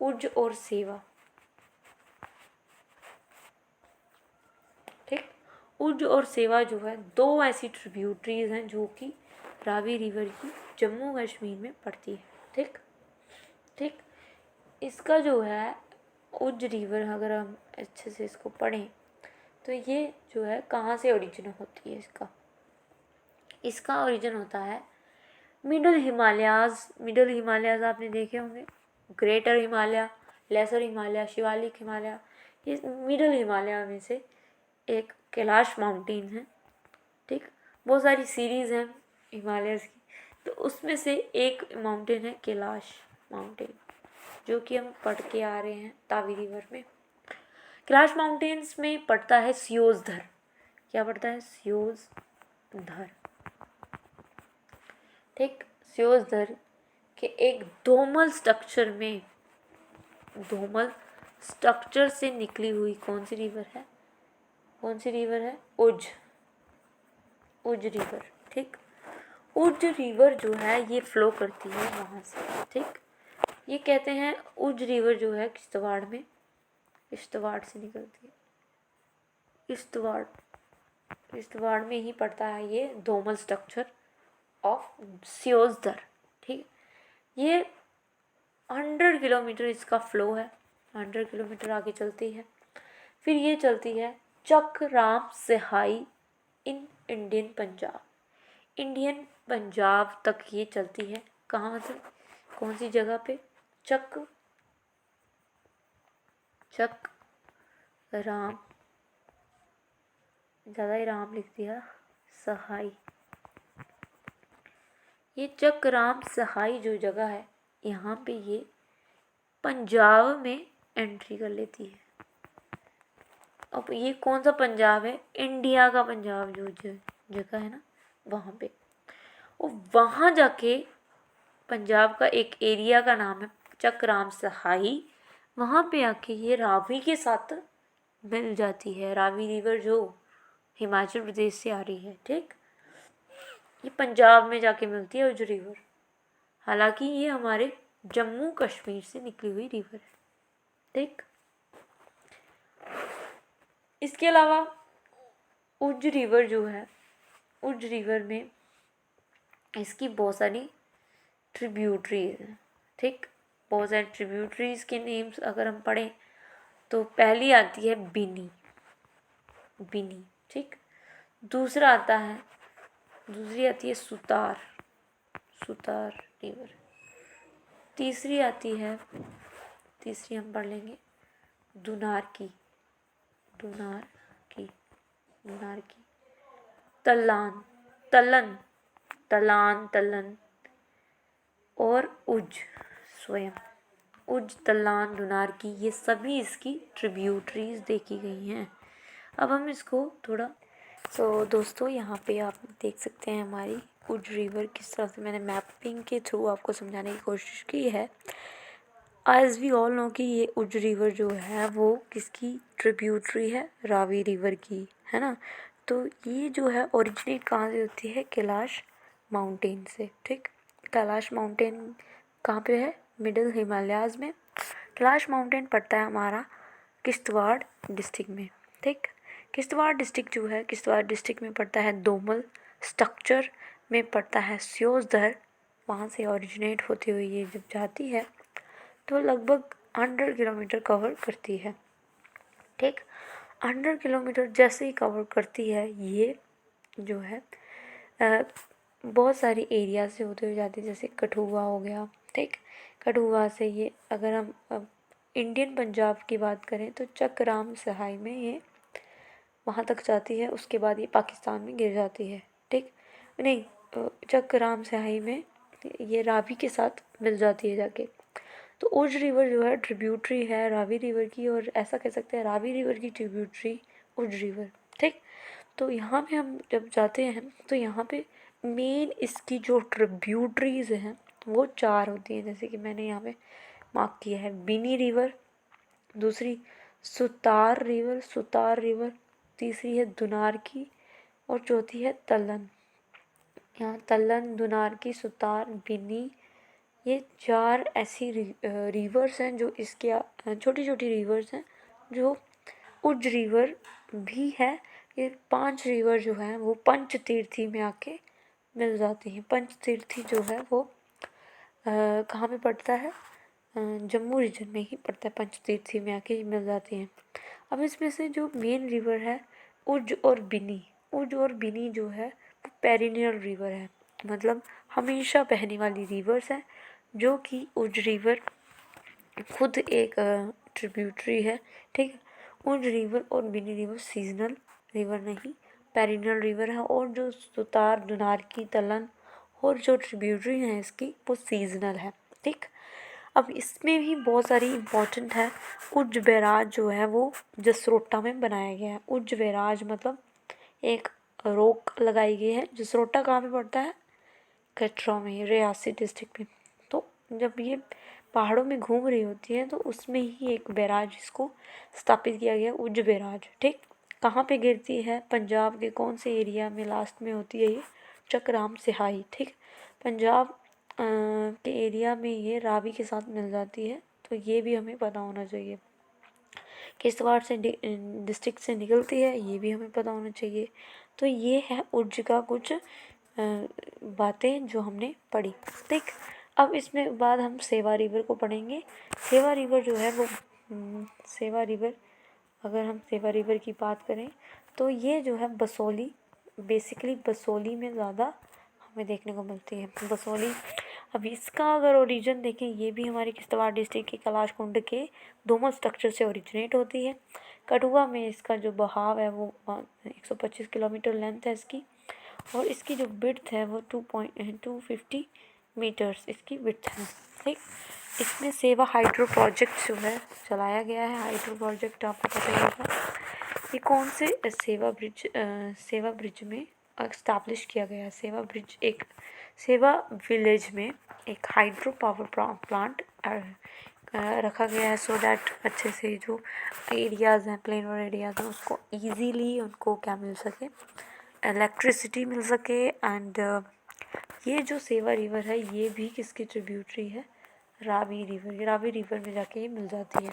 Speaker 2: उज और सेवा, ठीक। उज और सेवा जो है दो ऐसी ट्रिब्यूटरीज हैं जो कि रावी रिवर की जम्मू कश्मीर में पड़ती है, ठीक ठीक। इसका जो है उज रिवर, अगर हम अच्छे से इसको पढ़ें तो ये जो है कहाँ से ओरिजिन होती है, इसका ओरिजिन होता है मिडल हिमालयाज़। मिडल हिमालयाज़ आपने देखे होंगे, ग्रेटर हिमालय, लेसर हिमालय, शिवालिक हिमालय। ये मिडल हिमालय में से एक कैलाश माउंटेन है, ठीक। बहुत सारी सीरीज़ हैं हिमालयस की, तो उसमें से एक माउंटेन है कैलाश माउंटेन, जो कि हम पढ़ के आ रहे हैं तावी रिवर में। कैलाश माउंटेन्स में पड़ता है सियोजधर। क्या पड़ता है? सियोजधर, ठीक। सियोजधर के एक धोमल स्ट्रक्चर से निकली हुई कौन सी रिवर है? कौन सी रिवर है? उज रिवर, ठीक। उज रिवर जो है ये फ्लो करती है वहाँ से, ठीक। ये कहते हैं उज रिवर जो है किश्तवाड़ से निकलती है। किश्तवाड़ में ही पड़ता है ये धोमल स्ट्रक्चर ऑफ सियोजधर, ठीक। ये 100 किलोमीटर इसका फ्लो है, 100 किलोमीटर आगे चलती है। फिर ये चलती है चक राम सहाई इन इंडियन पंजाब तक ये चलती है। कहाँ से? कौन सी जगह पे? चक राम, ज़्यादा ही राम लिख दिया, सहाई। ये चक राम सहाई जो जगह है, यहाँ पे ये पंजाब में एंट्री कर लेती है। अब ये कौन सा पंजाब है? इंडिया का पंजाब, जो जगह है ना वहाँ पे। और वहाँ जाके पंजाब का एक एरिया का नाम है चक राम सहाई, वहाँ पे आके ये रावी के साथ मिल जाती है। रावी रिवर जो हिमाचल प्रदेश से आ रही है, ठीक। ये पंजाब में जाके मिलती है उज रिवर। हालांकि ये हमारे जम्मू कश्मीर से निकली हुई रिवर है, ठीक। इसके अलावा उज रिवर जो है, उज रिवर में इसकी बहुत सारी ट्रिब्यूटरीज हैं, ठीक। बहुत सारी ट्रिब्यूटरीज के नेम्स अगर हम पढ़ें तो पहली आती है बिनी, ठीक। दूसरी आती है सुतार, सुतार रिवर। तीसरी आती है, तीसरी हम पढ़ लेंगे दुनार की, तलान और उज, तलान, दुनार की, ये सभी इसकी ट्रिब्यूटरीज देखी गई हैं। अब हम इसको थोड़ा दोस्तों यहाँ पे आप देख सकते हैं हमारी उज रिवर किस तरह से मैंने मैपिंग के थ्रू आपको समझाने की कोशिश की है। एज वी ऑल नो कि ये उज रिवर जो है वो किसकी ट्रिब्यूटरी है, रावी रिवर की, है ना। तो ये जो है ओरिजिनेट कहाँ से होती है, कैलाश माउंटेन से। ठीक, कैलाश माउंटेन कहाँ पे है, मिडिल हिमालयाज़ में। कैलाश माउंटेन पड़ता है हमारा किश्तवाड़ डिस्ट्रिक्ट में। ठीक, किश्तवाड़ डिस्ट्रिक्ट जो है, किश्तवाड़ डिस्ट्रिक्ट में पड़ता है दोमल, स्ट्रक्चर में पड़ता है स्योजधर। वहाँ से ओरिजिनेट होती हुई ये जब जाती है तो लगभग 100 किलोमीटर कवर करती है। ठीक, 100 किलोमीटर जैसे ही कवर करती है ये जो है बहुत सारी एरिया से होते हुए जाती है, जैसे कठुआ हो गया। ठीक, कठुआ से ये अगर हम इंडियन पंजाब की बात करें तो चकराम सहाय में ये वहाँ तक जाती है। उसके बाद ये पाकिस्तान में गिर जाती है। ठीक, नहीं, चकराम सहाय में ये रावी के साथ मिल जाती है जाके। तो उज रिवर जो है ट्रिब्यूटरी है रावी रिवर की, और ऐसा कह सकते हैं रावी रिवर की ट्रिब्यूटरी उज रिवर। ठीक, तो यहाँ पे हम जब जाते हैं तो यहाँ पे मेन इसकी जो ट्रिब्यूटरीज हैं वो 4 होती हैं, जैसे कि मैंने यहाँ पे मार्क किया है। बिनी रिवर, दूसरी सुतार रिवर, तीसरी है दुनार की, और चौथी है तलन। यहाँ तलन, दुनार की, सुतार, बिनी, ये 4 ऐसी रिवर्स हैं जो इसके छोटी छोटी रिवर्स हैं जो उज रिवर भी है। ये 5 रिवर जो हैं वो पंचतीर्थी में आके मिल जाती हैं। पंचतीर्थी जो है वो कहाँ पे पड़ता है, जम्मू रीजन में ही पड़ता है। पंचतीर्थी में आके मिल जाती हैं। अब इसमें से जो मेन रिवर है उज और बिनी जो है वो पेरिनियल रिवर है, मतलब हमेशा बहने वाली रिवर्स हैं, जो कि उज रिवर खुद एक ट्रिब्यूटरी है। ठीक, उज रिवर और बिनी रिवर सीजनल रिवर नहीं, पेरिनियल रिवर है। और जो सुतार, दुनार की, तलन और जो ट्रिब्यूटरी है इसकी वो सीजनल है। ठीक, अब इसमें भी बहुत सारी इम्पोर्टेंट है। उज बैराज जो है वो जसरोटा में बनाया गया है। उज बैराज मतलब एक रोक लगाई गई है। जसरोटा कहाँ पे पड़ता है, कटरा में, रियासी डिस्ट्रिक्ट में। तो जब ये पहाड़ों में घूम रही होती है तो उसमें ही एक बैराज इसको स्थापित किया गया, उज बैराज। ठीक, कहाँ पे गिरती है, पंजाब के कौन से एरिया में लास्ट में होती है ये, चकराम सिहाई। ठीक, पंजाब के एरिया में ये रावी के साथ मिल जाती है, तो ये भी हमें पता होना चाहिए। किश्तवाड़ से डिस्ट्रिक्ट से निकलती है, ये भी हमें पता होना चाहिए। तो ये है उज्ज का कुछ बातें जो हमने पढ़ी। ठीक, अब इसमें बाद हम सेवा रिवर को पढ़ेंगे। सेवा रिवर जो है वो सेवा रिवर, अगर हम सेवा रिवर की बात करें तो ये जो है बसोली, बेसिकली बसोली में ज़्यादा हमें देखने को मिलती है। बसोली, अब इसका अगर ओरिजिन देखें, ये भी हमारे किश्तवाड़ डिस्ट्रिक्ट के कैलाश कुंड के दोमल स्ट्रक्चर से ओरिजिनेट होती है। कठुआ में इसका जो बहाव है वो 125 किलोमीटर लेंथ है इसकी, और इसकी जो विड्थ है वो 250 मीटर्स इसकी विड्थ है। ठीक, इसमें सेवा हाइड्रो प्रोजेक्ट जो है चलाया गया है। हाइड्रो प्रोजेक्ट आपको पता ही होगा। ये कौन से सेवा ब्रिज में इस्टेब्लिश किया गया है। सेवा विलेज में एक हाइड्रो पावर प्लांट रखा गया है, सो दैट अच्छे से जो एरियाज़ हैं, प्लेन और एरियाज़ हैं, उसको ईजीली उनको क्या मिल सके, इलेक्ट्रिसिटी मिल सके। एंड ये जो सेवा रिवर है ये भी किसकी ट्रिब्यूटरी है, रावी रिवर। रावी रिवर में जाके ये मिल जाती है।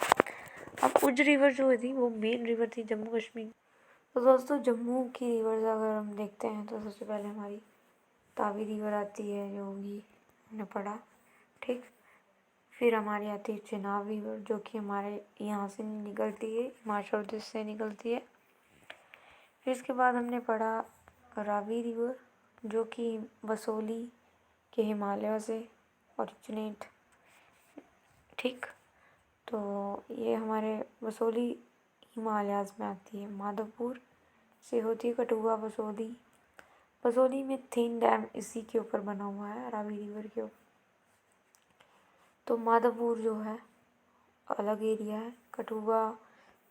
Speaker 2: अब उज रिवर जो थी वो मेन रिवर थी जम्मू कश्मीर। तो दोस्तों जम्मू की रिवर्स अगर हम देखते हैं तो सबसे पहले हमारी तावी रिवर आती है, जो भी हमने पढ़ा। ठीक, फिर हमारी आती है चिनाब रिवर, जो कि हमारे यहाँ से निकलती है, हिमाचल प्रदेश से निकलती है। फिर इसके बाद हमने पढ़ा रावी रिवर, जो कि बसोली के हिमालय से ओरिजिनेट, ठीक। तो ये हमारे बसोली हिमालयाज़ में आती है। माधवपुर से होती है कठुआ बसोली। बसोली में थेन डैम इसी के ऊपर बना हुआ है, रावी रिवर के ऊपर। तो माधवपुर जो है अलग एरिया है, कठुआ,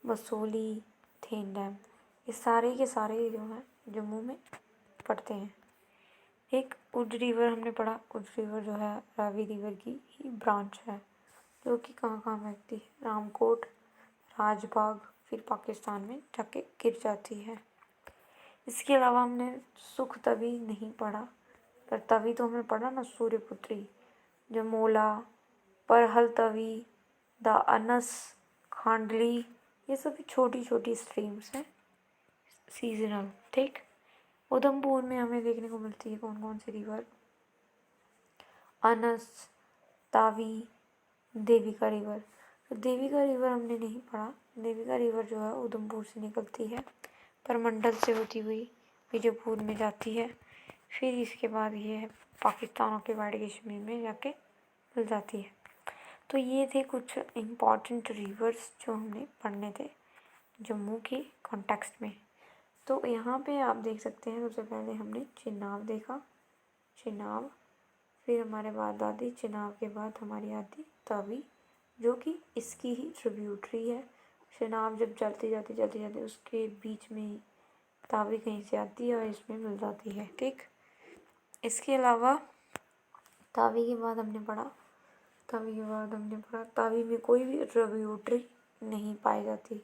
Speaker 2: बसोली, थेन डैम, ये सारे के सारे जो हैं जम्मू में पड़ते हैं। एक उज रिवर हमने पढ़ा, उज रिवर जो है रावी रिवर की ही ब्रांच है, जो कि कहाँ कहाँ बहती है, रामकोट, राजबाग, फिर पाकिस्तान में जाके गिर जाती है। इसके अलावा हमने सुख तवी नहीं पढ़ा, पर तवी तो हमने पढ़ा ना, सूर्यपुत्री, जमोला, परहल तवी, द अनस, खांडली, ये सभी छोटी छोटी स्ट्रीम्स हैं सीजनल, ठीक। उधमपुर में हमें देखने को मिलती है कौन कौन सी रिवर, अनस, तावी, देविका रिवर। तो देविका रिवर हमने नहीं पढ़ा। देविका रिवर जो है उधमपुर से निकलती है, परमंडल से होती हुई बीजापुर में जाती है, फिर इसके बाद ये पाकिस्तान ऑक्यूपाइड कश्मीर में जाके मिल जाती है। तो ये थे कुछ इम्पॉर्टेंट रिवर्स जो हमने पढ़ने थे जम्मू के कॉन्टेक्स्ट में। तो यहाँ पे आप देख सकते हैं, सबसे पहले हमने चिनाब देखा, चिनाब, फिर हमारे बाद आती चिनाब के बाद हमारी आती तवी, जो कि इसकी ही ट्रिब्यूटरी है। चिनाब जब चलती जाती उसके बीच में ही तावी कहीं से आती है और इसमें मिल जाती है, ठीक। इसके अलावा तावी के बाद हमने पढ़ा, तावी में कोई भी ट्रिब्यूटरी नहीं पाई जाती,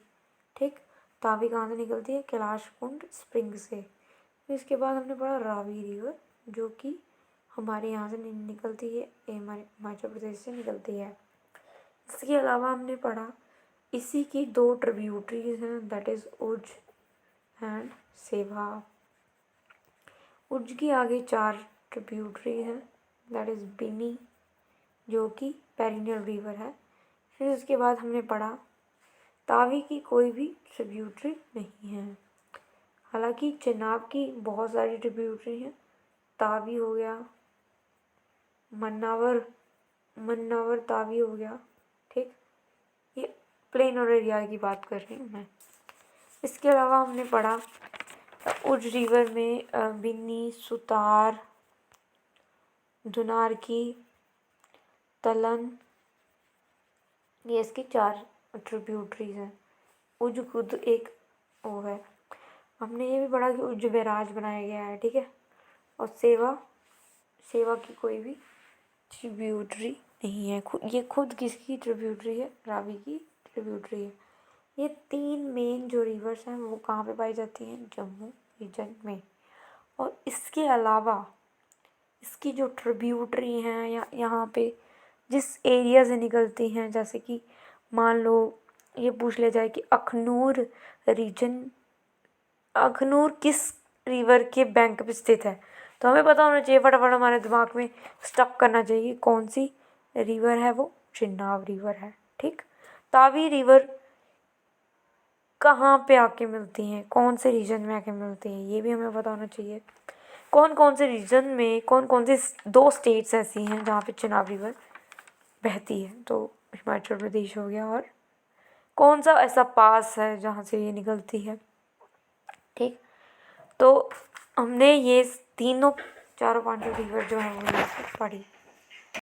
Speaker 2: ठीक। तावी कहाँ से निकलती है, कैलाश कुंड स्प्रिंग से। फिर इसके बाद हमने पढ़ा रावी रिवर, जो कि हमारे यहाँ से नहीं निकलती है, ये हमारे हिमाचल प्रदेश से निकलती है। इसके अलावा हमने पढ़ा इसी की 2 ट्रिब्यूटरीज हैं, दैट इज़ उज एंड सेवा। उज की आगे 4 ट्रिब्यूटरी हैं, दैट इज़ बिनी, जो कि पेरिनियल रिवर है। फिर उसके बाद हमने पढ़ा तावी की कोई भी ट्रिब्यूटरी नहीं है, हालांकि चिनाब की बहुत सारी ट्रिब्यूटरी हैं। तावी हो गया, मन्नावर तावी हो गया, ठीक। ये प्लेन और एरिया की बात कर रही हूँ मैं। इसके अलावा हमने पढ़ा उज रिवर में बिन्नी, सुतार, दुनारकी, तलन, ये इसकी 4 ट्रिब्यूटरीज हैं। उज खुद एक वो है। हमने ये भी पढ़ा कि उज बैराज बनाया गया है, ठीक है। और सेवा की कोई भी ट्रिब्यूटरी नहीं है, ये खुद किसकी ट्रिब्यूटरी है, रावी की ट्रिब्यूटरी है। ये 3 मेन जो रिवर्स हैं वो कहाँ पे पाई जाती हैं, जम्मू रीजन में। और इसके अलावा इसकी जो ट्रिब्यूटरी हैं या यहाँ पे जिस एरिया से निकलती हैं, जैसे कि मान लो ये पूछ लिया जाए कि अखनूर रीजन, अखनूर किस रिवर के बैंक पे स्थित है, तो हमें पता होना चाहिए, फटाफट हमारे दिमाग में स्टक करना चाहिए कौन सी रिवर है, वो चिनाब रिवर है, ठीक। तावी रिवर कहाँ पे आके मिलती हैं, कौन से रीजन में आके मिलती हैं, ये भी हमें पता होना चाहिए। कौन कौन से रीजन में कौन कौन से 2 स्टेट्स ऐसी हैं जहाँ पे चिनाब रिवर बहती है, तो हिमाचल प्रदेश हो गया, और कौन सा ऐसा पास है जहाँ से ये निकलती है, ठीक। तो हमने ये तीनों 4-5 रिवर जो है वो पढ़ी।